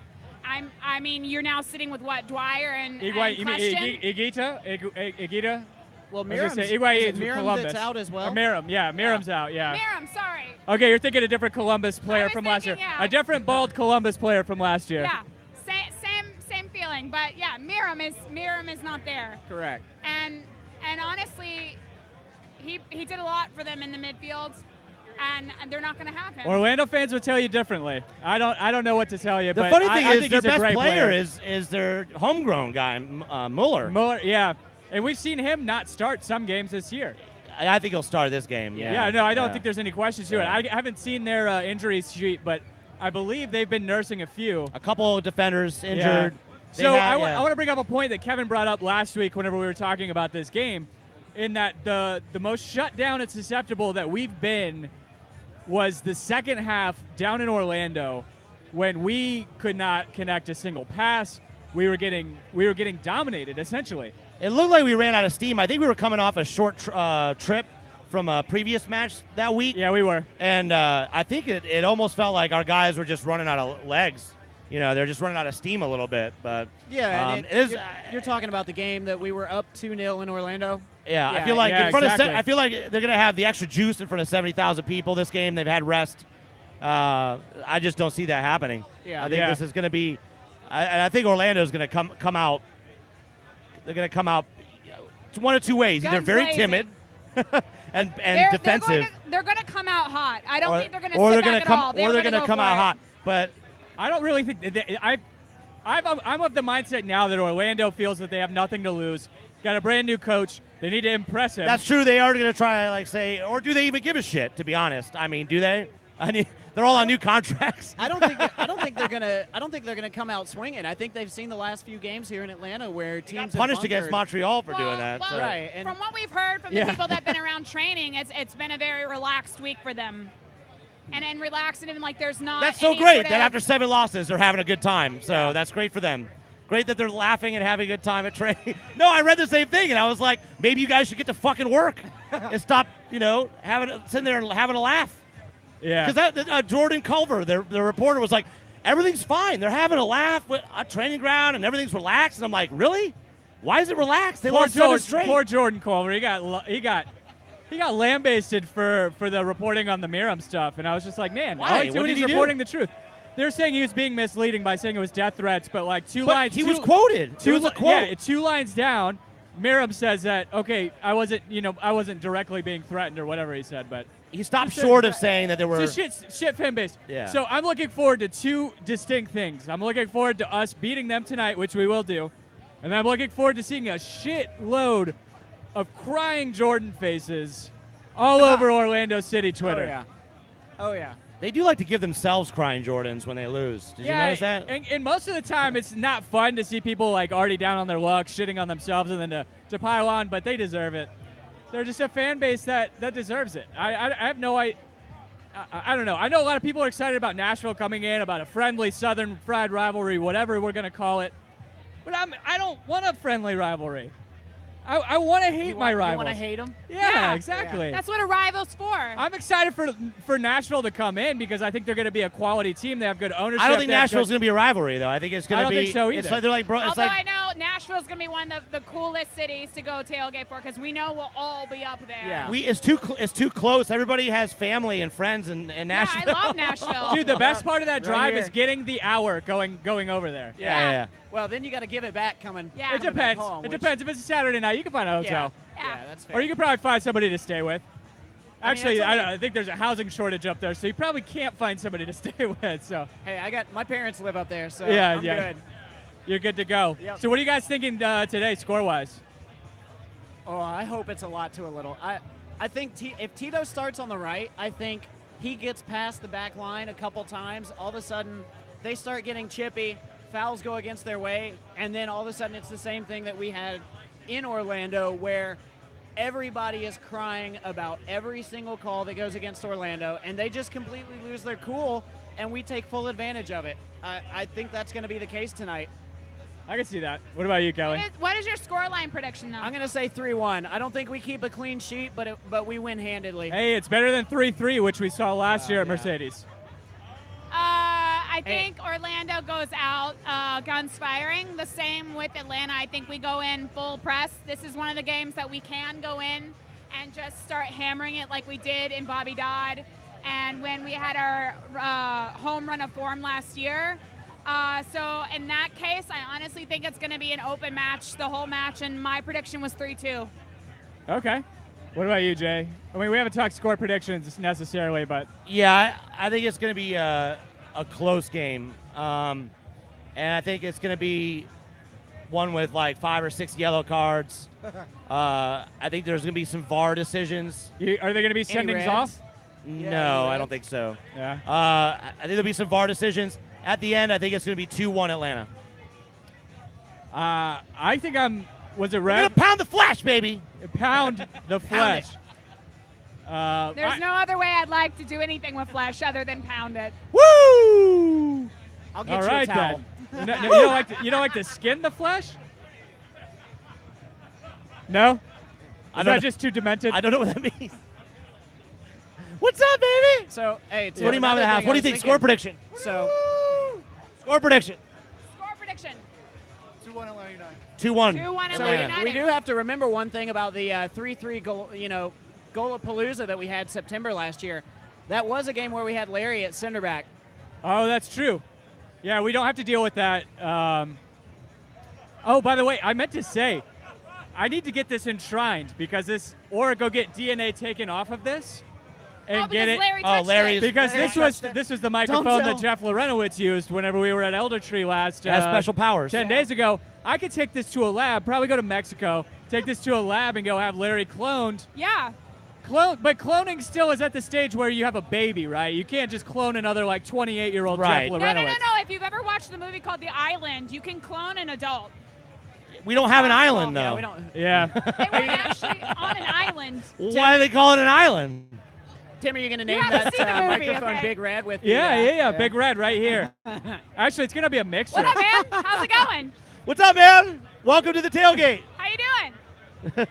I mean, you're now sitting with what, Dwyer and Higuain, you mean Question? Igita? Well, I was gonna say, Miram's, Higuain is is it Miram Columbus. that's out as well. Or Miram, yeah, Miram's out, yeah. Miram, sorry. Okay, you're thinking a different Columbus player was from last year. thinking, yeah. A different bald Columbus player from last year. Yeah, same feeling. But yeah, Miram is not there. Correct. And honestly, he did a lot for them in the midfield, and they're not going to have him. Orlando fans would tell you differently. I don't know what to tell you. The but funny thing I is think their he's a best great player is their homegrown guy, Mueller. Mueller. Yeah, and we've seen him not start some games this year. I think he'll start this game. Yeah, no, I don't Yeah. think there's any questions to it. I haven't seen their injury sheet, but I believe they've been nursing a few. A couple of defenders injured. They So had- I want to bring up a point that Kevin brought up last week whenever we were talking about this game, in that the most shut down and susceptible that we've been was the second half down in Orlando, when we could not connect a single pass. We were getting dominated essentially. It looked like we ran out of steam. I think we were coming off a short trip from a previous match that week. Yeah, we were. And I think it almost felt like our guys were just running out of legs. You know, they're just running out of steam a little bit. But Yeah, and it is. you're talking about the game that we were up 2-0 in Orlando. Yeah, I Yeah, feel like yeah, in front exactly. of I feel like they're gonna have the extra juice in front of 70,000 people this game. They've had rest. I just don't see that happening. Yeah. I think Yeah. this is gonna be. I think Orlando's gonna come out. They're gonna come out one of two ways. Either Guns very blazing. timid and They're defensive, They're going to come out hot. I don't think they're going to or sit they're back gonna at come all. or they're gonna gonna go come for out it. hot. But I don't really think I'm of the mindset now that Orlando feels that they have nothing to lose. Got a brand new coach. They need to impress him. that's true. They are gonna try say, or do they even give a shit? To be honest, I mean, do they? I mean, they're all on new contracts. I don't think they're gonna come out swinging. I think they've seen the last few games here in Atlanta where teams have Punished against bunkered. Montreal for doing that. Well, so. Right, and- from what we've heard from Yeah. the people that have been around training, it's been a very relaxed week for them. And relaxed and like there's not. That's so any great sort that of- after 7 losses, they're having a good time. So that's great for them. Great that they're laughing and having a good time at training. No, I read the same thing, and I was like, maybe you guys should get to fucking work and stop, sitting there and having a laugh. yeah. Because that Jordan Culver, the reporter, was like, everything's fine. They're having a laugh with a training ground, and everything's relaxed. And I'm like, really? Why is it relaxed? They lost 7 straight. Poor Jordan Culver. He got lambasted for the reporting on the Miram stuff, and I was just like, man, Why? all he's What doing did is he do? reporting the truth. They're saying he was being misleading by saying it was death threats, but like two But lines. he was quoted. It was a quote. Yeah, 2 lines down. Miram says that okay, I wasn't directly being threatened or whatever he said, but He stopped He said- short of saying that there were. it's a shit fan base. Yeah. So I'm looking forward to 2 distinct things. I'm looking forward to us beating them tonight, which we will do, and I'm looking forward to seeing a shitload of crying Jordan faces all over Orlando City Twitter. Oh yeah. They do like to give themselves crying Jordans when they lose. Did you notice that? And most of the time, it's not fun to see people like already down on their luck, shitting on themselves, and then to pile on. But they deserve it. They're just a fan base that deserves it. I have no idea. I don't know. I know a lot of people are excited about Nashville coming in, about a friendly Southern fried rivalry, whatever we're gonna call it. But I don't want a friendly rivalry. I want to hate my You rivals. want to hate them? Yeah, exactly. That's what a rival's for. I'm excited for Nashville to come in because I think they're going to be a quality team. They have good ownership. I don't think They have Nashville's good- going to be a rivalry, though. I think it's going to I be. don't think so It's either. like they're like, bro. It's Although like I know Nashville's going to be one of the coolest cities to go tailgate for because we know we'll all be up there. Yeah. it's too close. Everybody has family and friends in Yeah, Nashville. I love Nashville. Dude, the best part of that Right drive here. is getting the hour going over there. yeah. Well, then you got to give it back coming. Yeah. It coming back depends. home, It which- depends. If it's a Saturday night, you can find a hotel. Yeah, that's fair. Or you can probably find somebody to stay with. I mean, Actually, that's okay. I think there's a housing shortage up there, so you probably can't find somebody to stay with. So Hey, my parents live up there, so Yeah, I'm yeah. good. you're good to go. Yep. So what are you guys thinking today, score-wise? Oh, I hope it's a lot to a little. I think if Tito starts on the right, I think he gets past the back line a couple times. All of a sudden, they start getting chippy. Fouls go against their way, and then all of a sudden it's the same thing that we had in Orlando where everybody is crying about every single call that goes against Orlando, and they just completely lose their cool, and we take full advantage of it. I think that's going to be the case tonight. I can see that. What about you, Kelly? What is your scoreline prediction, though? I'm going to say 3-1. I don't think we keep a clean sheet, but we win handedly. Hey, it's better than 3-3, which we saw last year at Mercedes. I think Orlando goes out guns firing. The same with Atlanta. I think we go in full press. This is one of the games that we can go in and just start hammering it like we did in Bobby Dodd and when we had our home run of form last year. So in that case, I honestly think it's going to be an open match the whole match, and my prediction was 3-2. Okay. What about you, Jay? I mean, we haven't talked score predictions necessarily, but Yeah, I think it's going to be a close game. And I think it's going to be one with like 5 or 6 yellow cards. I think there's going to be some VAR decisions. Are they going to be sendings reds? off? No, I don't think so. Yeah. I think there'll be some VAR decisions. At the end, I think it's going to be 2-1 Atlanta. I think was it We're going Rev? to pound the flash, baby. Pound the flesh. There's no other way I'd like to do anything with flesh other than pound it. Woo! I'll get All you right, a towel. then. You don't like to skin the flesh? No? Is don't that know. just too demented? I don't know what that means. What's up, baby? So, hey, What do you mind with the house? What do you think? Score prediction. So, Score prediction. Score prediction. 2-1 2-1 so Atlanta we United. do have to remember one thing about the 3-3 goal, Goalapalooza that we had September last year. That was a game where we had Larry at center back. Oh, that's true. Yeah, we don't have to deal with that. Oh, by the way, I meant to say, I need to get this enshrined because or go get DNA taken off of this and get it. Larry touched Larry's- it. Because Larry this was the microphone tell. that Jeff Lorenowitz used whenever we were at Elder Tree last Has special powers. 10 days ago. I could take this to a lab, probably go to Mexico, take this to a lab and go have Larry cloned. Yeah. But cloning still is at the stage where you have a baby, right? You can't just clone another 28-year-old Right. Jeff No. Lorenowitz. If you've ever watched the movie called The Island, you can clone an adult. We don't have an island, Yeah, though. we don't. Yeah. They were actually on an island. Why do they call it an island? Tim, are you going to name haven't that seen the movie, microphone okay? Big Red with the, Yeah. Big Red right here. Actually, it's going to be a mixture. What up, man? How's it going? What's up, man? Welcome to the tailgate. How you doing?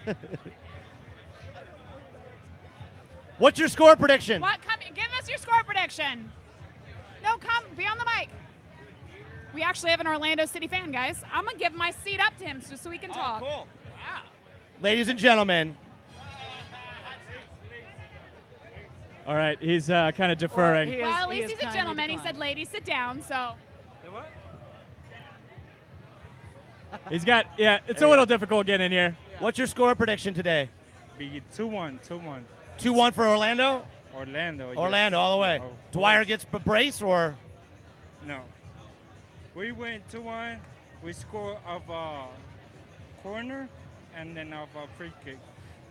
What's your score prediction? Give us your score prediction. No, come. Be on the mic. We actually have an Orlando City fan, guys. I'm going to give my seat up to him so he can talk. Cool. Ladies and gentlemen, All right, he's kind of deferring. He is- Well, at he least is he's a kindly gentleman. He declined. said, ladies, sit down. So He's got, it's a little difficult getting in here. what's your score prediction today? Be 2-1, 2-1. 2-1 for Orlando? Orlando. yes. Orlando all the way. Oh, Dwyer gets a brace or? No. We went 2-1. We score of a corner and then of a free kick.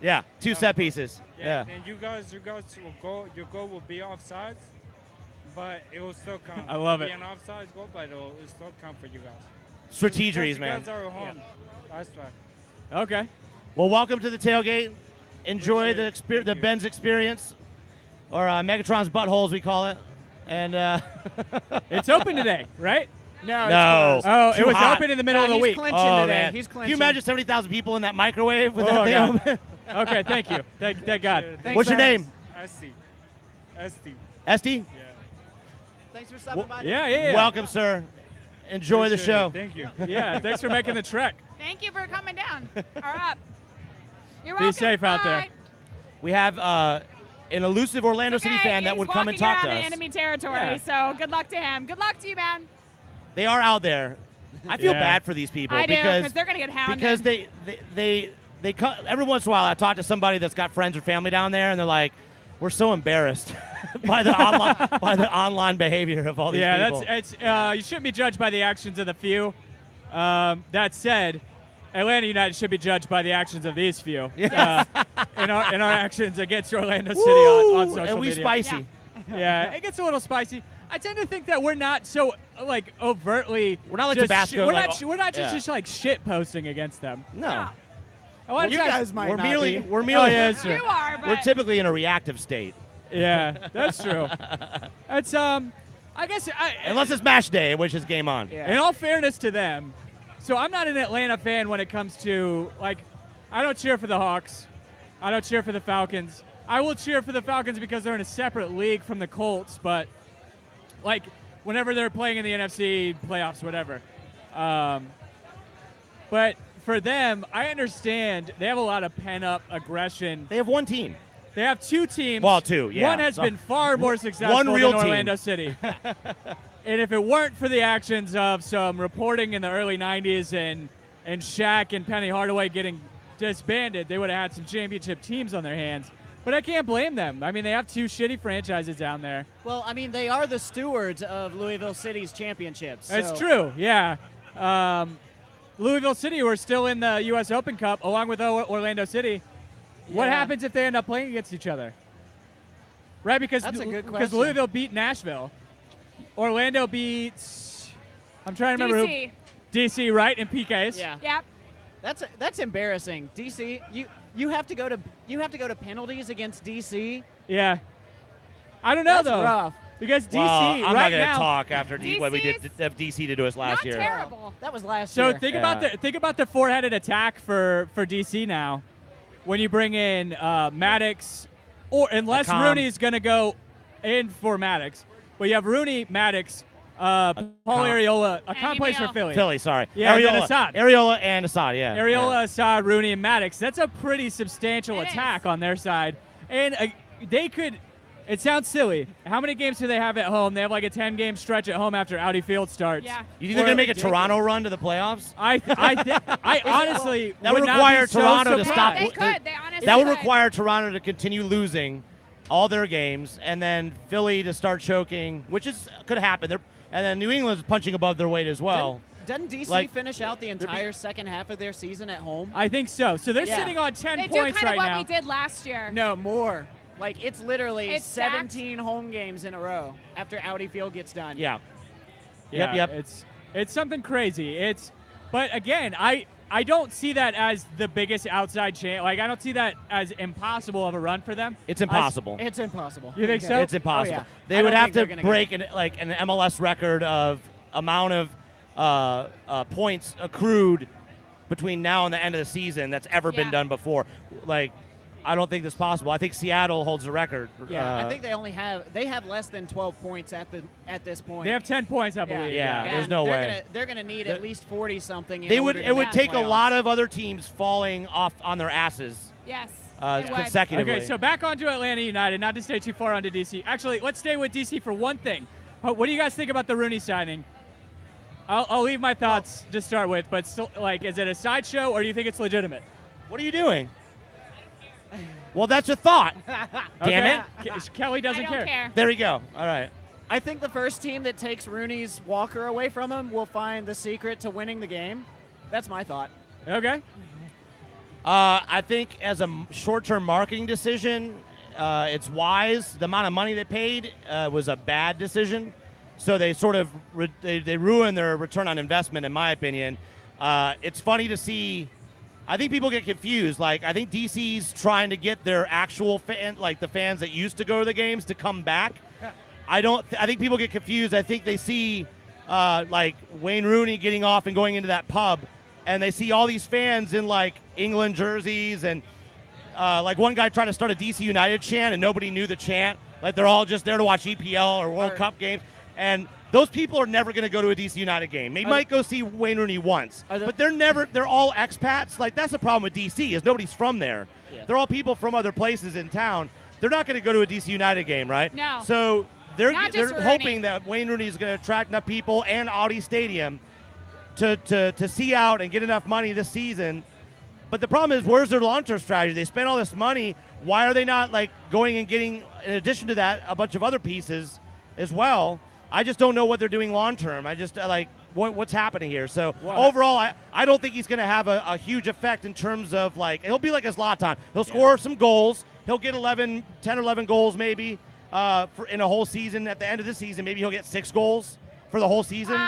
Yeah, 2 set pieces. Yeah. And you guys will go. Your goal will be offsides, but it will still count. I love It'll it. be an offsides goal, but it'll still count for you guys. Strategies, You man. guys are at home. That's why. Okay. Well, welcome to the tailgate. Enjoy Appreciate the it. Thank you. Ben's experience, or Megatron's buttholes, we call it. And It's open today, right? No. No. It's closed. Oh, Too it was hot. open in the middle of the he's week. clinching oh today. man, He's can clinching. you imagine 70,000 people in that microwave with Oh, that God. thing open? Okay, thank you. Thank God. Thanks, What's your guys. name? SD. SD. Esty? Yeah. Thanks for stopping by. Yeah. Welcome, sir. Enjoy the Appreciate show. it. Thank you. Yeah, thanks for making the trek. thank you for coming down or up. You're Be welcome. safe out there. Bye. We have an elusive Orlando City Okay, fan that he's would come and walking talk to around us. in enemy territory, Yeah. so good luck to him. Good luck to you, man. They are out there. I feel Yeah. bad for these people I do, because because they're going to get hounded. because they every once in a while I talk to somebody that's got friends or family down there and they're like, we're so embarrassed by the online behavior of all these people. You shouldn't be judged by the actions of the few. That said, Atlanta United should be judged by the actions of these few. Yes. In our actions against Orlando City on social and we media. spicy. Yeah, it gets a little spicy. I tend to think that we're not so overtly. We're not like just Tabasco, we're like, not. We're not yeah. just like shit posting against them. No. A lot of You times- guys might We're not merely be. we're merely Oh, yeah, that's true. You are, but we're typically in a reactive state. Yeah, that's true. That's I guess Unless it's match day, which is game on. Yeah. in all fairness to them, So I'm not an Atlanta fan when it comes to, like, I don't cheer for the Hawks. I don't cheer for the Falcons. I will cheer for the Falcons because they're in a separate league from the Colts, but, like, whenever they're playing in the NFC playoffs, whatever. But for them, I understand they have a lot of pent-up aggression. They have one team. They have two teams. Well, two, yeah. One has been far more successful One real than team. Orlando City. And if it weren't for the actions of some reporting in the early 90s and Shaq and Penny Hardaway getting disbanded, they would have had some championship teams on their hands. But I can't blame them. I mean, they have two shitty franchises down there. Well, I mean, they are the stewards of Louisville City's championships. It's so- true, yeah. Louisville City were still in the U.S. Open Cup along with Orlando City. What Yeah. happens if they end up playing against each other? Right, because That's a good because question. Louisville beat Nashville. Orlando beats, I'm trying to remember DC. who. DC, right, in PKs. Yeah. Yep. That's embarrassing. DC, you have to go to penalties against DC. Yeah. I don't know That's though. rough. Because DC Well, I'm not right going to now. talk after what we did DC's if DC did to us last Not year. terrible. That was last So year. think Yeah. about the four-headed attack for DC now. When you bring in Maddox, or unless Akam. Rooney's going to go in for Maddox, but you have Rooney, Maddox, Paul Areola. Akam plays for Emil. Philly. Philly, sorry. Yeah, and then Areola. Assad. Areola and Assad, yeah. Areola, Assad, Rooney, and Maddox. That's a pretty substantial It attack is. on their side. And they could, it sounds silly. How many games do they have at home? They have like a 10-game stretch at home after Audi Field starts. Yeah. You think they're going to make a Toronto run to the playoffs? I honestly That would not require be so Toronto to stop. They surprised. could. They honestly That would could. require Toronto to continue losing all their games, and then Philly to start choking, which could happen. And then New England's punching above their weight as well. Doesn't DC Like- finish out the entire second half of their season at home? I think so. So they're Yeah. sitting on 10 They do points kind of right what now. we did last year. No, more. Like, it's literally It's stacked. 17 home games in a row after Audi Field gets done. Yeah. Yeah, Yep. It's something crazy. But again, I don't see that as the biggest outside chance. Like I don't see that as impossible of a run for them. It's impossible. It's impossible. You think so? It's impossible. Oh, yeah. They I would don't have think they're to gonna break an MLS record of amount of points accrued between now and the end of the season that's ever been Yeah. done before. Like, I don't think that's possible. I think Seattle holds the record. Yeah, I think they have less than 12 points at this point. They have 10 points, I believe. Yeah. there's no they're way. They're gonna need at least 40 something. It would make take a playoffs. lot of other teams falling off on their asses Yes. it would. consecutively. Okay, so back onto Atlanta United, not to stay too far onto DC. Actually, let's stay with DC for one thing. What do you guys think about the Rooney signing? I'll leave my thoughts to start with, but still, like, is it a sideshow or do you think it's legitimate? What are you doing? Well, that's a thought. Damn it. Kelly doesn't I don't care. There we go. All right. I think the first team that takes Rooney's walker away from him will find the secret to winning the game. That's my thought. Okay. I think as a short-term marketing decision, it's wise. The amount of money they paid was a bad decision. So they sort of they ruined their return on investment, in my opinion. It's funny to see. I think people get confused. Like, I think DC's trying to get their actual fan, like the fans that used to go to the games, to come back. I think people get confused. I think they see like Wayne Rooney getting off and going into that pub, and they see all these fans in like England jerseys, and like one guy tried to start a DC United chant, and nobody knew the chant. Like, they're all just there to watch EPL or World Cup games, and those people are never going to go to a DC United game. They might go see Wayne Rooney once, but they're all expats. Like, that's the problem with DC, is nobody's from there. Yeah. They're all people from other places in town. They're not going to go to a DC United game, right? No. So they're Not just Rooney. hoping that Wayne Rooney is going to attract enough people and Audi Stadium to see out and get enough money this season. But the problem is, where's their long-term strategy? They spent all this money. Why are they not like going and getting, in addition to that, a bunch of other pieces as well? I just don't know what they're doing long-term. I just like what's happening here. So overall, I don't think he's going to have a huge effect in terms of, like, he'll be like a Zlatan. He'll score some goals. He'll get 10 or 11 goals maybe in a whole season. At the end of the season, maybe he'll get 6 goals for the whole season.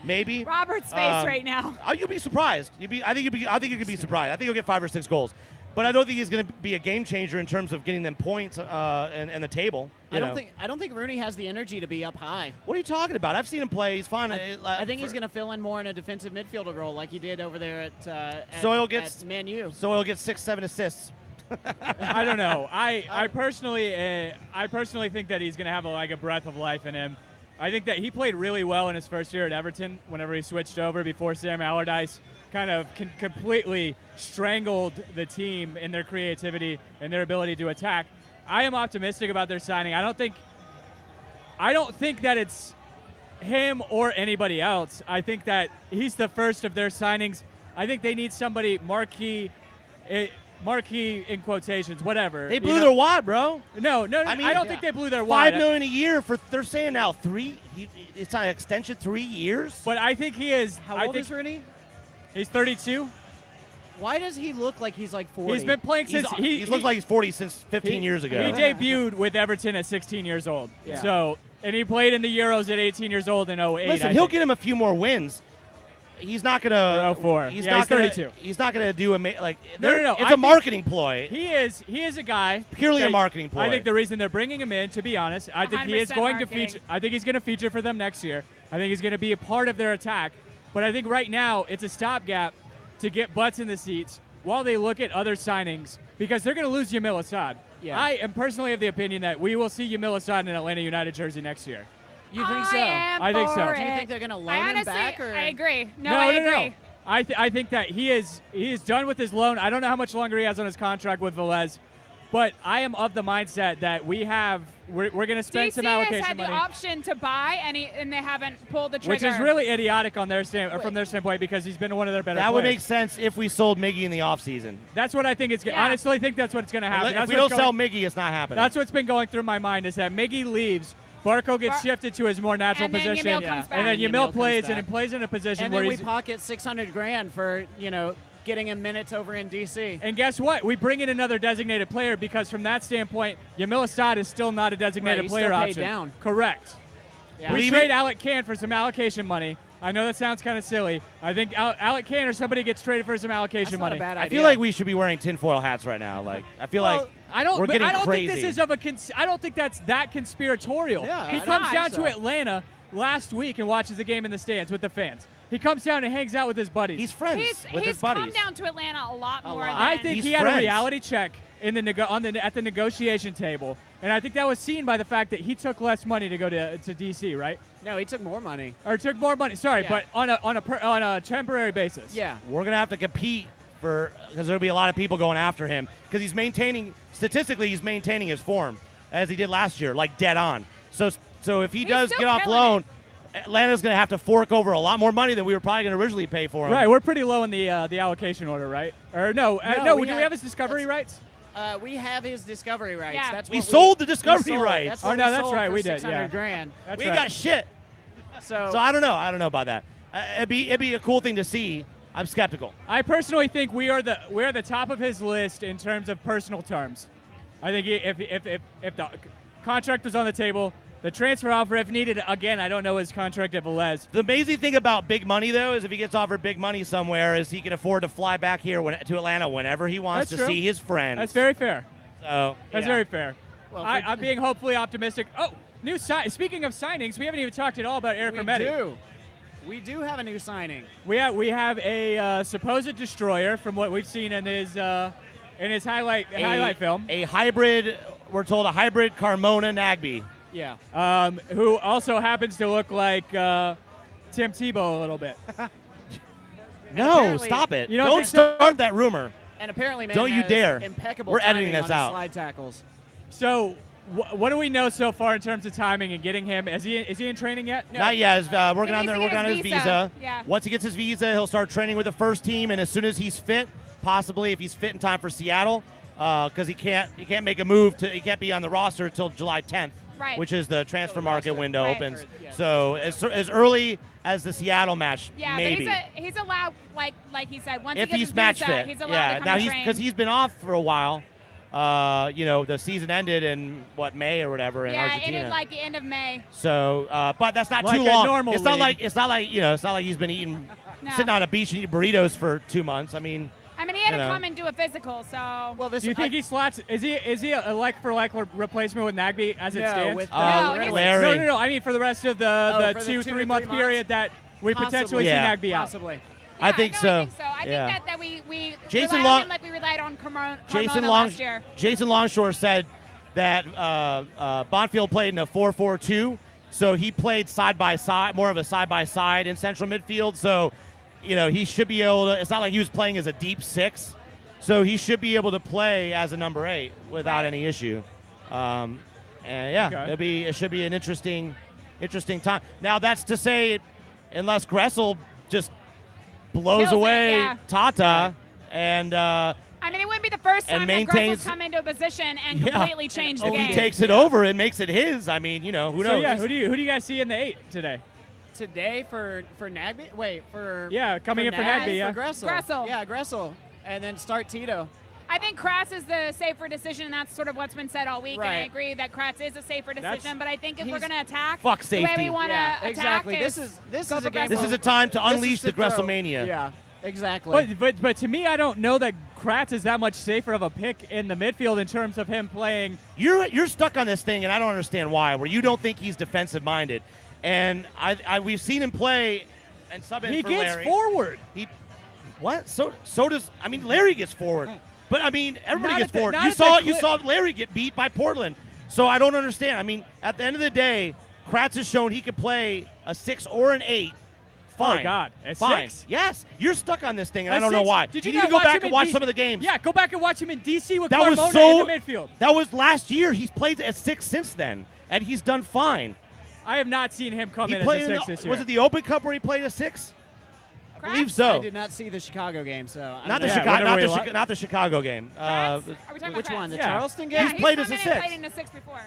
Maybe. Robert's face right now. You'll be surprised. I think you could be surprised. I think he'll get 5 or 6 goals. But I don't think he's going to be a game changer in terms of getting them points and the table. I don't think Rooney has the energy to be up high. What are you talking about? I've seen him play. He's fine. I think he's going to fill in more in a defensive midfielder role like he did over there at Soil gets at Man U. Soil gets 6-7 assists. I don't know. I personally think that he's going to have a breath of life in him. I think that he played really well in his first year at Everton whenever he switched over before Sam Allardyce kind of completely strangled the team in their creativity and their ability to attack. I am optimistic about their signing. I don't think that it's him or anybody else. I think that he's the first of their signings. I think they need somebody marquee in quotations, whatever. They blew their wad, bro. No. I don't think they blew their wad. $5 million a year for. They're saying now 3. It's on extension 3 years. But I think he is. How old is Rooney? He's 32. Why does he look like he's like 40? He's been playing since he looks like he's 40 since 15 years ago. He debuted with Everton at 16 years old. Yeah. So, and he played in the Euros at 18 years old in 08. Listen, he'll get him a few more wins. He's not gonna. 04. He's Yeah, not he's gonna, 32. He's not gonna do No. It's I a think marketing ploy. He is a guy. Purely a that- marketing ploy. I think the reason they're bringing him in, to be honest, I think he is 100% going to marketing. feature. I think he's going to feature for them next year. I think he's going to be a part of their attack. But I think right now it's a stopgap to get butts in the seats while they look at other signings because they're going to lose Yamil Assad. Yeah. I am personally of the opinion that we will see Yamil Assad in an Atlanta United jersey next year. You think so? I think so. Do you think they're going to loan him back? Or? I agree. I agree. I think that he is done with his loan. I don't know how much longer he has on his contract with Velez, but I am of the mindset that we're going to spend some DC has allocation had money. the option to buy, and they haven't pulled the trigger. Which is really idiotic on from their standpoint because he's been one of their better That players. would make sense if we sold Miggy in the offseason. That's what I think it's going to Yeah. honestly think that's what's going to happen. If we don't sell Miggy, it's not happening. That's what's been going through my mind is that Miggy leaves, Barco gets shifted to his more natural And then position, Yamil comes back. and then Yamil Yamil comes plays back. and he plays in a position And where then we he's. pocket $600,000 for getting him minutes over in DC. And guess what? We bring in another designated player because from that standpoint, Yamil Assad is still not a designated he's player still paid option. down. Correct. Yeah. We trade Alec Can for some allocation money. I know that sounds kind of silly. I think Alec Can or somebody gets traded for some allocation That's not money. a bad I idea. feel like we should be wearing tinfoil hats right now. I feel like I don't. we're getting I don't crazy. think this is I don't think that's that conspiratorial. Yeah, he I comes don't down think to so. Atlanta last week and watches the game in the stands with the fans. He comes down and hangs out with his buddies. He's friends with his He's come buddies. down to Atlanta a lot more. lot. I than- think He's he had friends. a reality check at the negotiation table, and I think that was seen by the fact that he took less money to go to DC, right? No, he took more money. Or took more money. Sorry, Yeah. but on a temporary basis. Yeah. We're gonna have to compete because there'll be a lot of people going after him because he's maintaining his form as he did last year, like dead on. So if he does still get off killing loan, Atlanta's gonna have to fork over a lot more money than we were probably gonna originally pay for him. Right, we're pretty low in the allocation order, right? Or no, No, do we we have- have his discovery rights? We have his discovery rights. Yeah. That's We what sold the we discovery sold it. rights. That's Oh, what no, we that's sold right, for we did, yeah. $600,000. That's We right. got shit. So, So I don't know. I don't know about that. It'd be a cool thing to see. I'm skeptical. I personally think we are the top of his list in terms of personal terms. I think if the contract was on the table, the transfer offer, if needed, again, I don't know his contract at Velez. The amazing thing about big money, though, is if he gets offered big money somewhere, is he can afford to fly back here to Atlanta whenever he wants That's to true. see his friends. That's very fair. So That's yeah. very fair. Well, I'm being hopefully optimistic. Oh, speaking of signings, we haven't even talked at all about Eric Rametti. We do have a new signing. We have a supposed destroyer from what we've seen in his highlight film. A hybrid. We're told a hybrid Carmona Nagby. Yeah. Who also happens to look like Tim Tebow a little bit. No, apparently- stop it! You don't Don't think so? start that rumor. And apparently, man Don't you has dare. impeccable We're editing timing this on his out. slide tackles. So, what do we know so far in terms of timing and getting him? Is he in training yet? Not yet. He's working He on needs to working get on his his visa. visa. Yeah. Once he gets his visa, he'll start training with the first team, and as soon as he's fit, possibly if he's fit in time for Seattle, because he can't make a move he can't be on the roster until July 10th, Right. which is the transfer market window Right. opens. Yeah. So as early as the Seattle match, Yeah, maybe. but he's allowed, like he said, once If he gets he's his match visa, fit, he's allowed yeah. to come Now and train. because he's been off for a while. The season ended in May or whatever in yeah, Argentina. ended like the end of May. So, but that's not Like too a long. normal It's not league. like it's not like he's been eating No. sitting on a beach and eating burritos for 2 months. I mean, I mean, he had You to know. come and do a physical, so. Well, this Do you think he slots? Is he a like for like replacement with Nagby as it No, stands? with No, Riddle. Larry. No. I mean for the rest of the for the 2 2 to 3 month 3 months? period that we potentially Possibly. see Yeah. Nagby out. Possibly. I think no, so. I think so. I Yeah. think that we Jason relied Long- on him like we relied on Carmona Jason last year. Jason Longshore said that Bonfield played in a 4-4-2, so he played side by side, more of a side by side in central midfield. So, he should be able to. It's not like he was playing as a deep 6, so he should be able to play as a number 8 without Right. any issue. And yeah, Okay. it should be an interesting time. Now that's to say, unless Gressel just blows Kills it, away yeah. Tata and. I mean, it wouldn't be the first And time that maintains- Gressel's come into a position and Yeah. completely changed the If game. he takes it over, it makes it his. I mean, who knows? So yeah, who do you guys see in the 8 today? Today for Nagby? Wait, for Yeah, coming in for Nagby, yeah. For Gressel. Gressel. Yeah, Gressel. And then start Tito. I think Kratz is the safer decision, and that's sort of what's been said all week. And I Right. agree that Kratz is a safer That's- but I think if we're he's- going to attack Fuck the way safety. we want to Yeah, attack, exactly. is This go is for a game. This Gressel. is a time to This is unleash to the throw. Gresslemania. Yeah, exactly. But to me, I don't know that Kratz is that much safer of a pick in the midfield in terms of him playing. You're stuck on this thing, and I don't understand why. Where you don't think he's defensive minded, and we've seen him play and sub in He for gets Larry. forward. What? So does Larry gets forward, but everybody Not gets at the- forward. not You at saw the you clip. saw Larry get beat by Portland, so I don't understand. At the end of the day, Kratz has shown he could play a 6 or an 8. Fine. Oh, God. At Fine. 6? Yes. You're stuck on this thing, and I At don't know 6? why. Did you you need to not go watch back him and in watch D- some of the games. Yeah, go back and watch him in DC with That was Carmona so. in the midfield. That was last year. He's played at 6 since then, and he's done fine. I have not seen him come He in played as in a 6 the, this year. was it the Open Cup where he played a 6? I believe I so. did not see the Chicago game, so I Not the, don't know. Yeah, whatever Chicago, he not the Chicago game. Kratz? Are we talking Which about one? Kratz? The Yeah. Charleston Yeah, game? He's played come as a in 6. and played in a 6 before.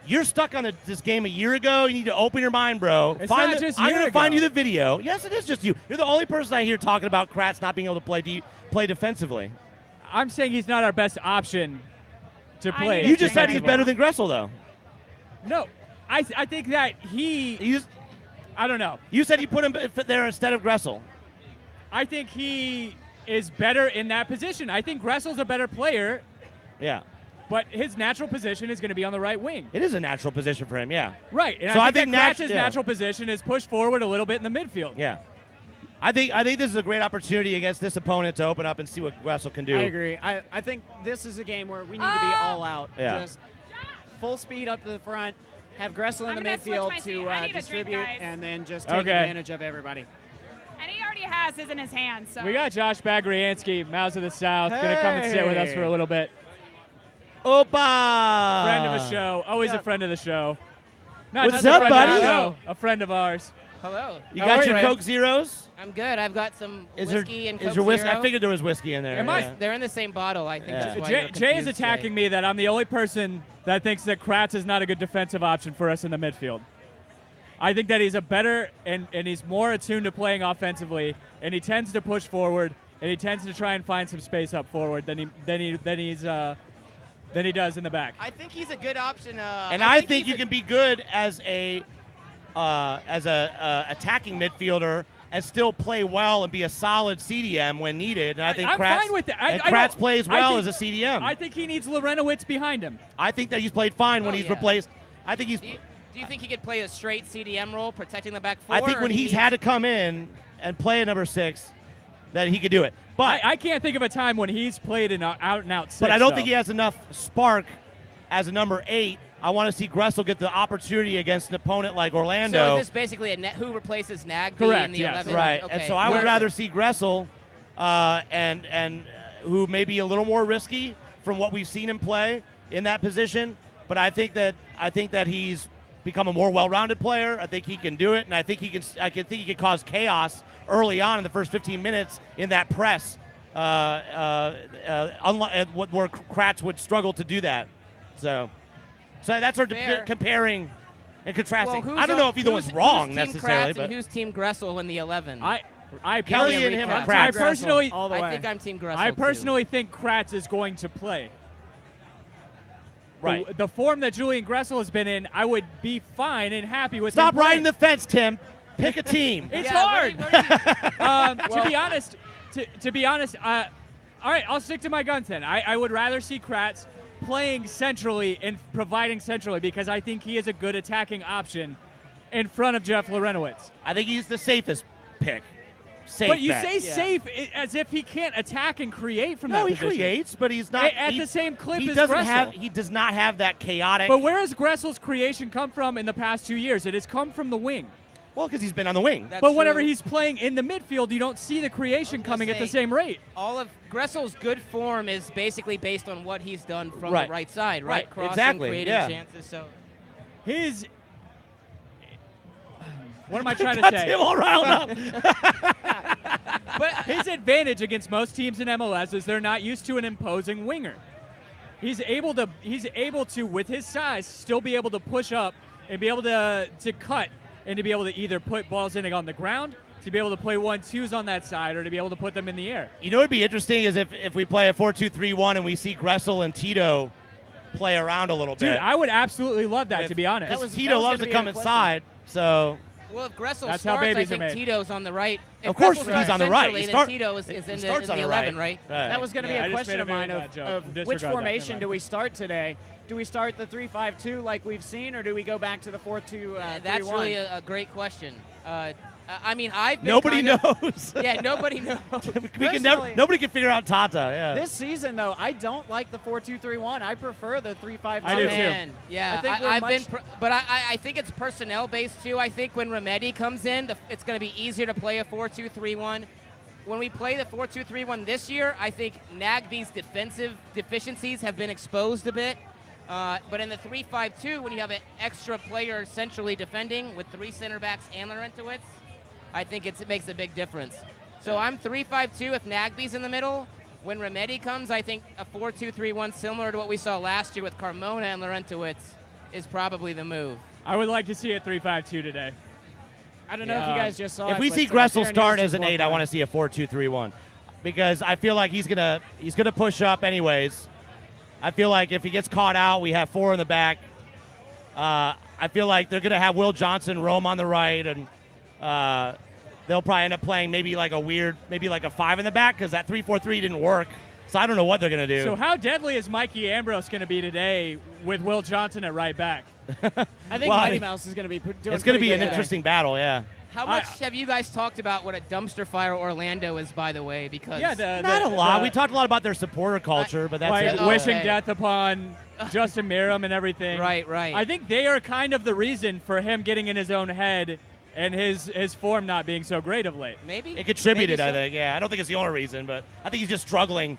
You're stuck on this game a year ago. You need to open your mind, bro. It's not just a I'm year going to ago. find you the video. Yes, it is just you. You're the only person I hear talking about Kratz not being able to play defensively. I'm saying he's not our best option to I play. need You to just said he's better than Gressel, though. No, I think that I don't know. You said you put him there instead of Gressel. I think he is better in that position. I think Gressel's a better player, Yeah. but his natural position is going to be on the right wing. It is a natural position for him, yeah. Right, and So I I think think that nat- Kratz's yeah. natural position is pushed forward a little bit in the midfield. Yeah. I think this is a great opportunity against this opponent to open up and see what Gressel can do. I agree. I think this is a game where we need to be all out. Yeah. Just full speed up to the front, have Gressel in I'm the gonna switch midfield my team. to I need a drink, distribute, guys. and then just take Okay. advantage of everybody. And he already has his in his hands. So. We got Josh Bagriansky, Mouse of the South, going to come and sit with us for a little bit. Opa! Friend of the show, always a friend of the show. Not What's just a up, friend of the buddy? show, a friend of ours. Hello. You How got are your you? Coke Zeros? I'm good. I've got some whiskey and Coke is your whiskey? Zero. I figured there was whiskey in there. Am I- yeah. They're in the same bottle, I think. Yeah. That's why Jay, you're Jay is confused, attacking me that I'm the only person that thinks that Kratz is not a good defensive option for us in the midfield. I think that he's a better and he's more attuned to playing offensively, and he tends to push forward, and he tends to try and find some space up forward than he does in the back. I think he's a good option. And I think you can be good as a attacking midfielder and still play well and be a solid CDM when needed. And I think I'm Kratz, fine with that. and I Kratz don't- plays I well think- as a CDM. I think he needs Lorenowitz behind him. I think that he's played fine when Oh, he's yeah. replaced. I think he's. Do you think he could play a straight CDM role, protecting the back four? I think or when he's he- had to come in and play a number 6, that he could do it. But I can't think of a time when he's played an out-and-out 6. But I don't though. think he has enough spark as a number 8. I want to see Gressel get the opportunity against an opponent like Orlando. So is this basically who replaces Nagby Correct, in the yes. 11? Right, Okay. and so I would Where- rather see Gressel and who may be a little more risky from what we've seen him play in that position. But I think that he's become a more well-rounded player. I think he can do it, and I think he can cause chaos early on in the first 15 minutes in that press. Unlike where Kratz would struggle to do that. So that's our Fair. comparing and contrasting. Well, I don't know if either one's wrong who's necessarily, Team Kratz but and who's Team Gressel in the 11? I Kelly personally- and him are I Kratz. personally, all the way. I think I'm Team Gressel. I too. personally think Kratz is going to play. Right. The form that Julian Gressel has been in, I would be fine and happy with. Stop him riding playing. the fence, Tim. Pick a team. It's Yeah, hard. what do you- To be honest, All right, I'll stick to my guns then. I would rather see Kratz playing centrally and providing centrally because I think he is a good attacking option in front of Jeff Lorenowitz. I think he's the safest pick. Safe but you bet. say safe as if he can't attack and create from that he position. creates, but he's not at the same clip he as doesn't Gressel. He does not have that chaotic. But where has Gressel's creation come from in the past 2 years? It has come from the wing. Well, because he's been on the wing. That's But whenever true. he's playing in the midfield, you don't see the creation coming at the same rate. All of Gressel's good form is basically based on what he's done from Right. the right side, right? Right, Crossing, exactly, creating yeah. chances. So His what am I trying to Got say? him all riled up. But his advantage against most teams in MLS is they're not used to an imposing winger. He's able to with his size still be able to push up and be able to cut and to be able to either put balls in on the ground, to be able to play 1-2s on that side, or to be able to put them in the air. You know what would be interesting is if we play a 4-2-3-1 and we see Gressel and Tito play around a little Dude, bit. I would absolutely love that, to be honest. Because Tito loves to come inside, so. well, if Gressel That's how starts, I babies are think made. Tito's on the right. If Of course Gressel he's starts on the right. centrally, He then start- Tito he is in starts the on the 11, right. right? That was going to Yeah, be I a just question made a of very mine bad joke. of Disregard which that. formation Never do mind. we start today? Do we start the 3-5-2 like we've seen, or do we go back to the 4-2-3-1? That's really a great question. I mean, I've been Nobody kind of- knows. Yeah, nobody knows. Nobody can figure out Tata. Yeah. This season, though, I don't like the 4-2-3-1. I prefer the 3-5-2. I do too. Man, yeah, I think we're I've much- been, but I think it's personnel based too. I think when Remedi comes in, it's going to be easier to play a 4-2-3-1. When we play the 4-2-3-1 this year, I think Nagby's defensive deficiencies have been exposed a bit. But in the 3-5-2, when you have an extra player centrally defending with 3 center backs and Laurentowicz, I think it makes a big difference. So I'm 3-5-2 if Nagby's in the middle. When Remedi comes, I think a 4-2-3-1 similar to what we saw last year with Carmona and Laurentowicz is probably the move. I would like to see a 3-5-2 today. I don't know if you guys just saw If it, we but, see Gressel Darren start Yost as an just 8, I walked want to see a 4-2-3-1 because I feel like he's gonna push up anyways. I feel like if he gets caught out, we have 4 in the back. I feel like they're gonna have Will Johnson roam on the right, and they'll probably end up playing maybe like a 5 in the back because that 3-4-3 didn't work. So I don't know what they're gonna do. So how deadly is Mikey Ambrose going to be today with Will Johnson at right back? I think Well, Mighty Mouse is going to be doing it's gonna pretty be good an today. interesting battle, yeah. How much have you guys talked about what a dumpster fire Orlando is, by the way? Because Not a lot. We talked a lot about their supporter culture, but that's like it. wishing Okay. death upon Justin Miram and everything. Right. I think they are kind of the reason for him getting in his own head and his form not being so great of late. Maybe It contributed, Maybe I so. think. Yeah, I don't think it's the only reason, but I think he's just struggling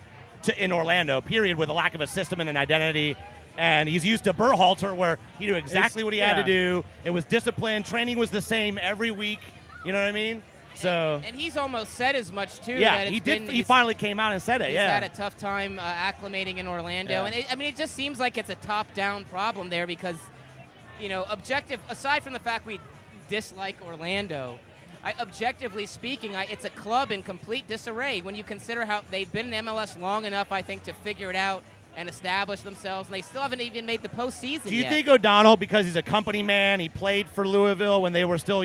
in Orlando, period, with a lack of a system and an identity. And he's used to Berhalter, where he knew exactly what he had to do. It was discipline. Training was the same every week. You know what I mean? So And he's almost said as much too. yeah, that it's he did. been- He he's- finally came out and said it. He's Yeah. had a tough time acclimating in Orlando, Yeah. and it just seems like it's a top-down problem there because, objective aside from the fact we dislike Orlando, objectively speaking, it's a club in complete disarray when you consider how they've been in MLS long enough, I think, to figure it out and establish themselves, and they still haven't even made the postseason Do you yet. think O'Donnell, because he's a company man, he played for Louisville when they were still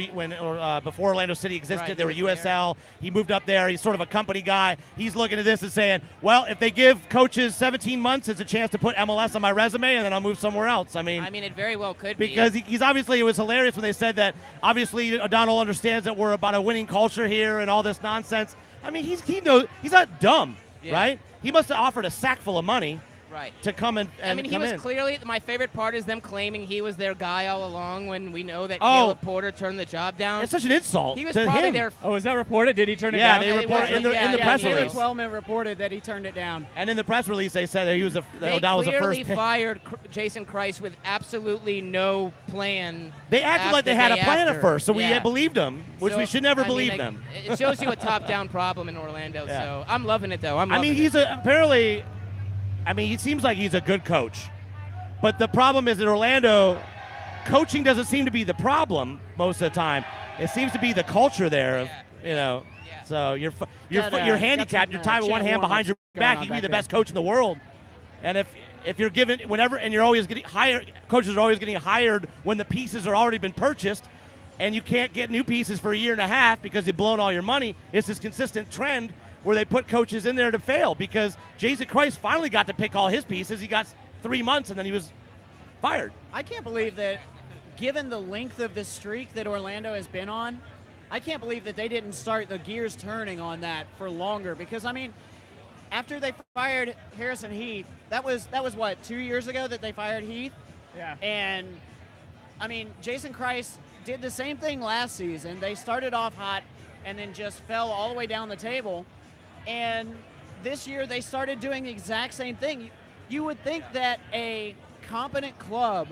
before Orlando City existed, Right, they were he was there. USL. He moved up there. He's sort of a company guy. He's looking at this and saying, "Well, if they give coaches 17 months, it's a chance to put MLS on my resume, and then I'll move somewhere else." I mean, it very well could because be. he's obviously, it was hilarious when they said that. Obviously, O'Donnell understands that we're about a winning culture here and all this nonsense. I mean, he knows he's not dumb, Yeah. right? He must have offered a sack full of money. Right. To come and he come was in. clearly, my favorite part is them claiming he was their guy all along when we know that Oh. Caleb Porter turned the job down. It's such an insult He was to probably him. their Oh, is that reported? Did he turn it Yeah, down? they reported in the press Taylor release. Twellman reported that he turned it down. And in the press release, they said that They O'Donnell was the clearly first pick. fired Jason Christ with absolutely no plan. They acted like they had a plan at first, so we had believed them, which So, we should never I mean, believe like, them. It shows you a top-down problem in Orlando. Yeah. So I'm loving it, though. I mean, he seems like he's a good coach. But the problem is in Orlando, coaching doesn't seem to be the problem most of the time. It seems to be the culture there, So you're handicapped. You're tied with one hand behind your back. You can be the best coach in the world. And if you're given and you're always getting hired, coaches are always getting hired when the pieces are already been purchased, and you can't get new pieces for a year and a half because you've blown all your money. It's this consistent trend where they put coaches in there to fail because Jason Christ finally got to pick all his pieces. He got 3 months, and then he was fired. I can't believe that, given the length of this streak that Orlando has been on, I can't believe that they didn't start the gears turning on that for longer. Because, I mean, after they fired Harrison Heath, that was what, 2 years ago that they fired Heath? Yeah. And, I mean, Jason Christ did the same thing last season. They started off hot and then just fell all the way down the table. And this year they started doing the exact same thing. You would think that a competent club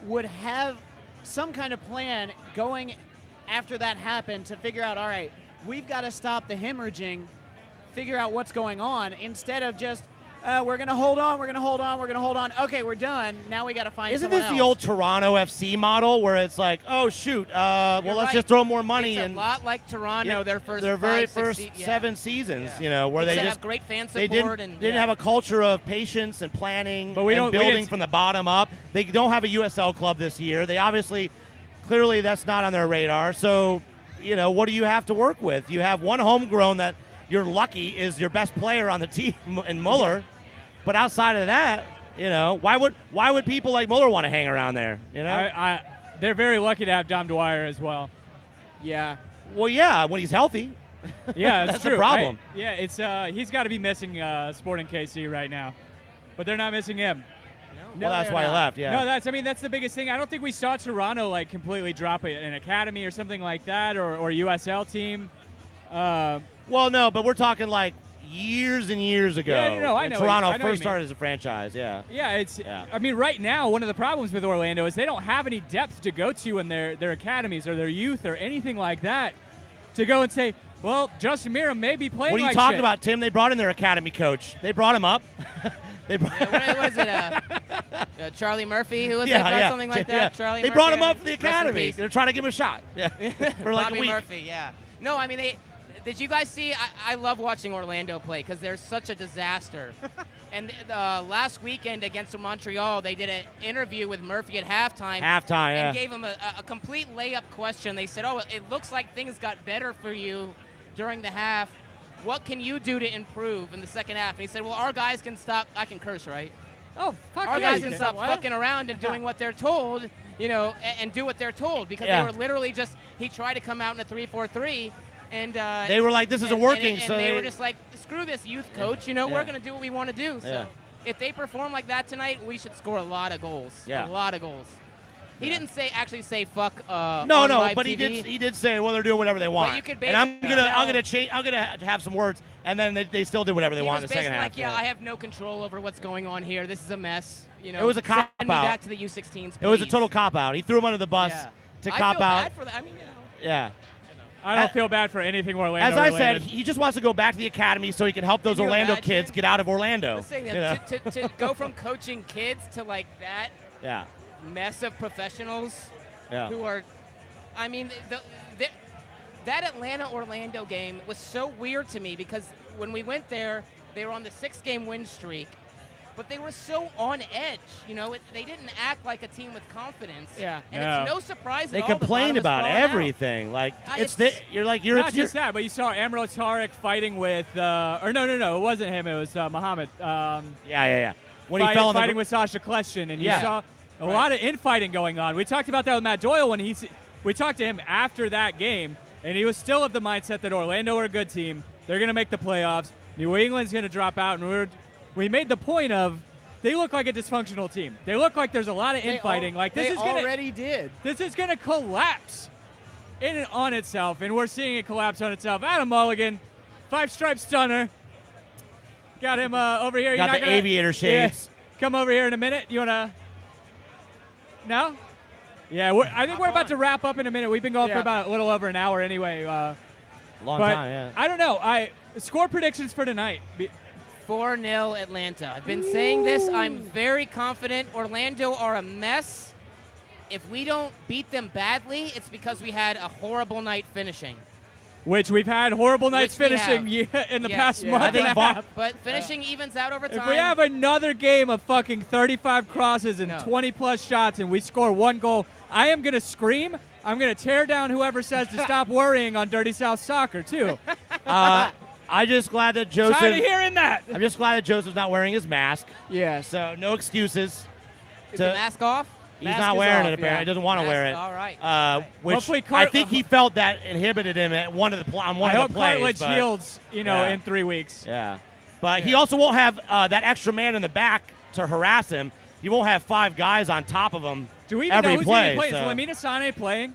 would have some kind of plan going after that happened to figure out, all right, we've got to stop the hemorrhaging, figure out what's going on, instead of just, we're going to hold on. Okay, we're done. Now we got to find Isn't someone this else. the old Toronto FC model where it's like, oh, shoot, well, let's right. just throw more money It's and a lot like Toronto, Yeah, their first their very 5, 6 first se- yeah. 7 seasons, Yeah. where they Except just have great fan they support didn't and have a culture of patience and planning But we and don't- we building didn't- from the bottom up. They don't have a USL club this year. They obviously, clearly, that's not on their radar. So, what do you have to work with? You have one homegrown that you're lucky is your best player on the team in Muller, but outside of that, why would people like Muller want to hang around there? They're very lucky to have Dom Dwyer as well. Yeah. Well, yeah, when he's healthy. Yeah, That's true. the problem. It's he's got to be missing Sporting KC right now, but they're not missing him. Well, that's why he left. Yeah. No, that's the biggest thing. I don't think we saw Toronto completely drop an academy or something like that, or USL team. Well, no, but we're talking like years and years ago. Yeah, no, I when know Toronto what you first mean. started as a franchise. Yeah. Yeah, I mean, right now, one of the problems with Orlando is they don't have any depth to go to in their academies or their youth or anything like that to go and say, well, Justin Mira may be playing. What are you like talking shit. about, Tim? They brought in their academy coach. They brought him up. What is it? Charlie Murphy, who was Yeah, that? yeah. Something like Yeah. that. Charlie They Murphy, brought him up for the rest in academy. peace. They're trying to give him a shot. Yeah. For like Bobby a week. Murphy, yeah. No, I mean, did you guys see? I love watching Orlando play because they're such a disaster. And last weekend against Montreal, they did an interview with Murphy at halftime. Halftime, yeah. And gave him a complete layup question. They said, it looks like things got better for you during the half. What can you do to improve in the second half? And he said, well, our guys can stop. I can curse, right? Oh, fuck Our yeah, guys you can can. stop fucking around and doing what they're told, and do what they're told because Yeah. they were literally just. He tried to come out in a 3-4-3, and They were like, this isn't working, and so they they- were just like, screw this youth coach. We're going to do what we want to do. So Yeah. if they perform like that tonight, we should score a lot of goals. Yeah. A lot of goals. He didn't actually say fuck. No, on no, live but TV. he did say, well, they're doing whatever they want. you could and I'm basically gonna tell- I'm gonna have some words, and then they still did whatever they He want in was the second basically half. like, I have no control over what's going on here. This is a mess. It was a Send me cop-out. back to the U16s. It was a please. total cop out. He threw him under the bus Yeah. to I cop feel out. bad for that. I mean, Yeah. I don't feel bad for anything Orlando As I said, related. he just wants to go back to the academy so he can help those Can you Orlando imagine? kids get out of Orlando. Let's say you that know? to go from coaching kids to like that Yeah. mess of professionals Yeah. who are, I mean, that Atlanta-Orlando game was so weird to me because when we went there, they were on the 6-game win streak, but they were so on edge. They didn't act like a team with confidence. Yeah. And No. it's no surprise They at all that complained Bottom about was thrown out. everything. Like It's- you're Not just that, but you saw Amro Tarek fighting with, or no, it wasn't him. It was Muhammad. Yeah. When he fell on fighting the with Sasha Kleshin, and Yeah. you saw a lot of infighting going on. We talked about that with Matt Doyle when we talked to him after that game, and he was still of the mindset that Orlando are a good team. They're going to make the playoffs. New England's going to drop out, and we made the point of they look like a dysfunctional team. They look like there's a lot of infighting. They already did. This is going to collapse in and on itself, and we're seeing it collapse on itself. Adam Mulligan, 5-stripe stunner. Got him over here. Got You're not the gonna- aviator shades. Yeah. Come over here in a minute. You want to? No? Yeah, I think we're about to wrap up in a minute. We've been going for about a little over an hour anyway. Long but time, yeah. I don't know. Score predictions for tonight. 4-0 Atlanta. I've been saying this. I'm very confident. Orlando are a mess. If we don't beat them badly, it's because we had a horrible night finishing. Which we've had horrible nights Which we finishing have. in the Yes. past Yeah. month I think and a half. But finishing evens out over time. If we have another game of fucking 35 crosses and 20-plus shots and we score 1 goal, I am going to scream. I'm going to tear down whoever says to stop worrying on Dirty South Soccer, too. I I'm just glad that Joseph. Tired of hearing that. I'm just glad that Joseph's not wearing his mask. Yeah. So no excuses. Is the mask off? He's Mask not is wearing off, it apparently. yeah. He doesn't want to wear it. All right. Which Hopefully I think he felt that inhibited him at one of the on one I of hope the plays. cartilage but- heals, Yeah. in 3 weeks. Yeah. But he also won't have that extra man in the back to harass him. He won't have 5 guys on top of him Do we even every know who's play. going to play? so- Is Lamina Sane playing?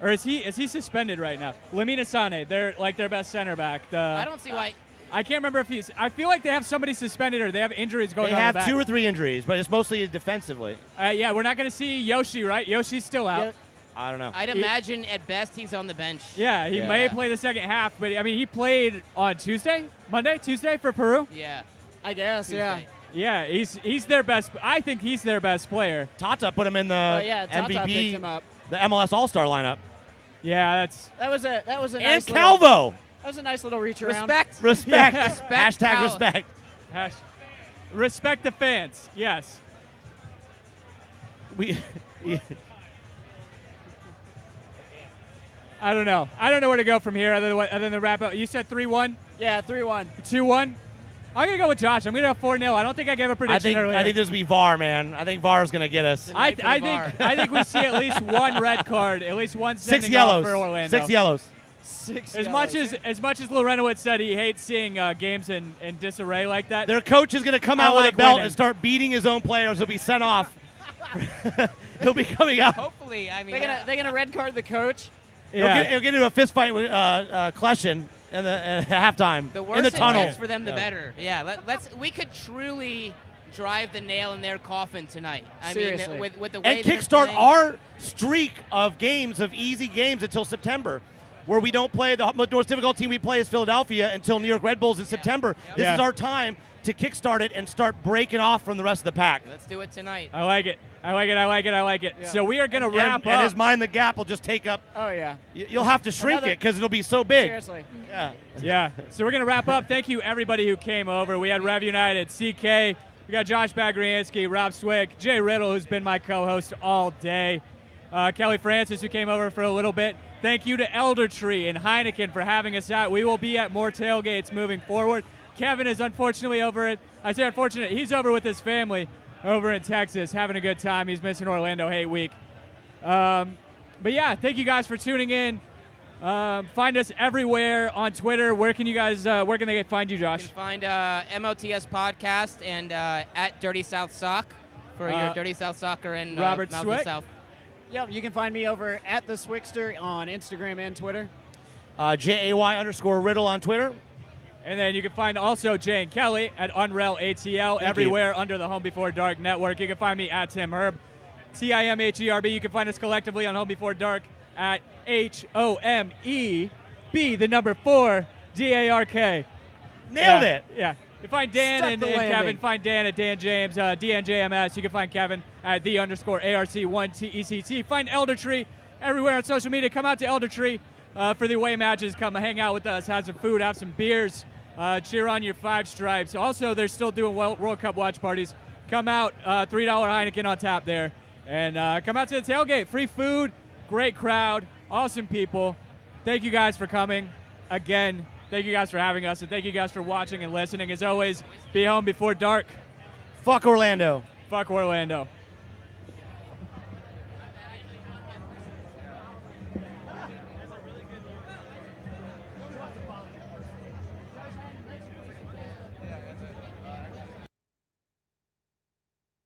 Or is he suspended right now? Lamina Sane, they're like their best center back. I don't see why. I can't remember if he's. I feel like they have somebody suspended or they have injuries going They on. have in the back. 2 or 3 injuries, but it's mostly defensively. Yeah, we're not going to see Yoshi, right? Yoshi's still out. Yeah. I don't know. I'd imagine at best he's on the bench. Yeah, he may play the second half, but I mean, he played on Tuesday for Peru. Yeah. I guess, yeah. Tuesday. Yeah, he's their best. I think he's their best player. Tata put him in the Oh, yeah, Tata picked MVP, him up. the MLS All-Star lineup. Yeah, That was a And nice Calvo. Little, that was a nice little reach around. Respect. Respect. Respect Hashtag Cal- respect. respect the fans. Yes. We. I don't know. I don't know where to go from here other than the wrap up. You said 3-1, Yeah, 3-1. 2-1. I'm gonna go with Josh. I'm gonna go 4-0. I don't think I gave a prediction earlier. I think this will be VAR, man. I think VAR is going to get us. I think we see at least one red card, at least one 6 sending yellows. off for Orlando. 6 yellows. As much as Lorenowitz said he hates seeing games in disarray like that. Their coach is going to come I out with like a belt winning. and start beating his own players. He'll be sent off. He'll be coming out. Hopefully, I mean. They're gonna red card the coach. Yeah. He'll get into a fist fight with Kleshin at halftime The worse in the it tunnel. gets for them, the better. Yeah, we could truly drive the nail in their coffin tonight. I Seriously. mean, with the way And they're kickstart playing. our streak of games, of easy games until September, where we don't play the most difficult team we play is Philadelphia until New York Red Bulls in September. This Yeah. is our time to kickstart it and start breaking off from the rest of the pack. Let's do it tonight. I like it. Yeah. So we are gonna wrap And up. his mind the gap will just take up. Oh yeah. You'll have to shrink Another- it because it'll be so big. Seriously. Yeah. Yeah. So we're gonna wrap up. Thank you everybody who came over. We had Rev United, CK, we got Josh Bagriansky, Rob Swick, Jay Riddle, who's been my co-host all day, Kelly Francis, who came over for a little bit. Thank you to Elder Tree and Heineken for having us out. We will be at more tailgates moving forward. Kevin is unfortunately over it. I say unfortunate. He's over with his family over in Texas, having a good time. He's missing Orlando Hate Week. But yeah, thank you guys for tuning in. Find us everywhere on Twitter. Where can you guys? Where can they find you, Josh? You can find MOTS Podcast and at Dirty South Sock for your Dirty South Soccer and Robert Mountain Swick? South. Yep, you can find me over at the Swickster on Instagram and Twitter. JAY_Riddle on Twitter. And then you can find also Jay and Kelly at Unrel ATL everywhere under the Home Before Dark network. You can find me at Tim Herb, TIMHERB. You can find us collectively on Home Before Dark at HOMEB, the number 4 DARK. Nailed it. Yeah. You can find Dan Stuck and the Kevin. landing. Find Dan at Dan James, DNJMS. You can find Kevin at _ARC1TECT. Find Elder Tree everywhere on social media. Come out to Elder Tree for the away matches. Come hang out with us. Have some food. Have some beers. Cheer on your 5 stripes. Also, they're still doing World Cup watch parties. Come out, $3 Heineken on tap there. And come out to the tailgate. Free food, great crowd, awesome people. Thank you guys for coming. Again, thank you guys for having us, and thank you guys for watching and listening. As always, be home before dark. Fuck Orlando. Fuck Orlando.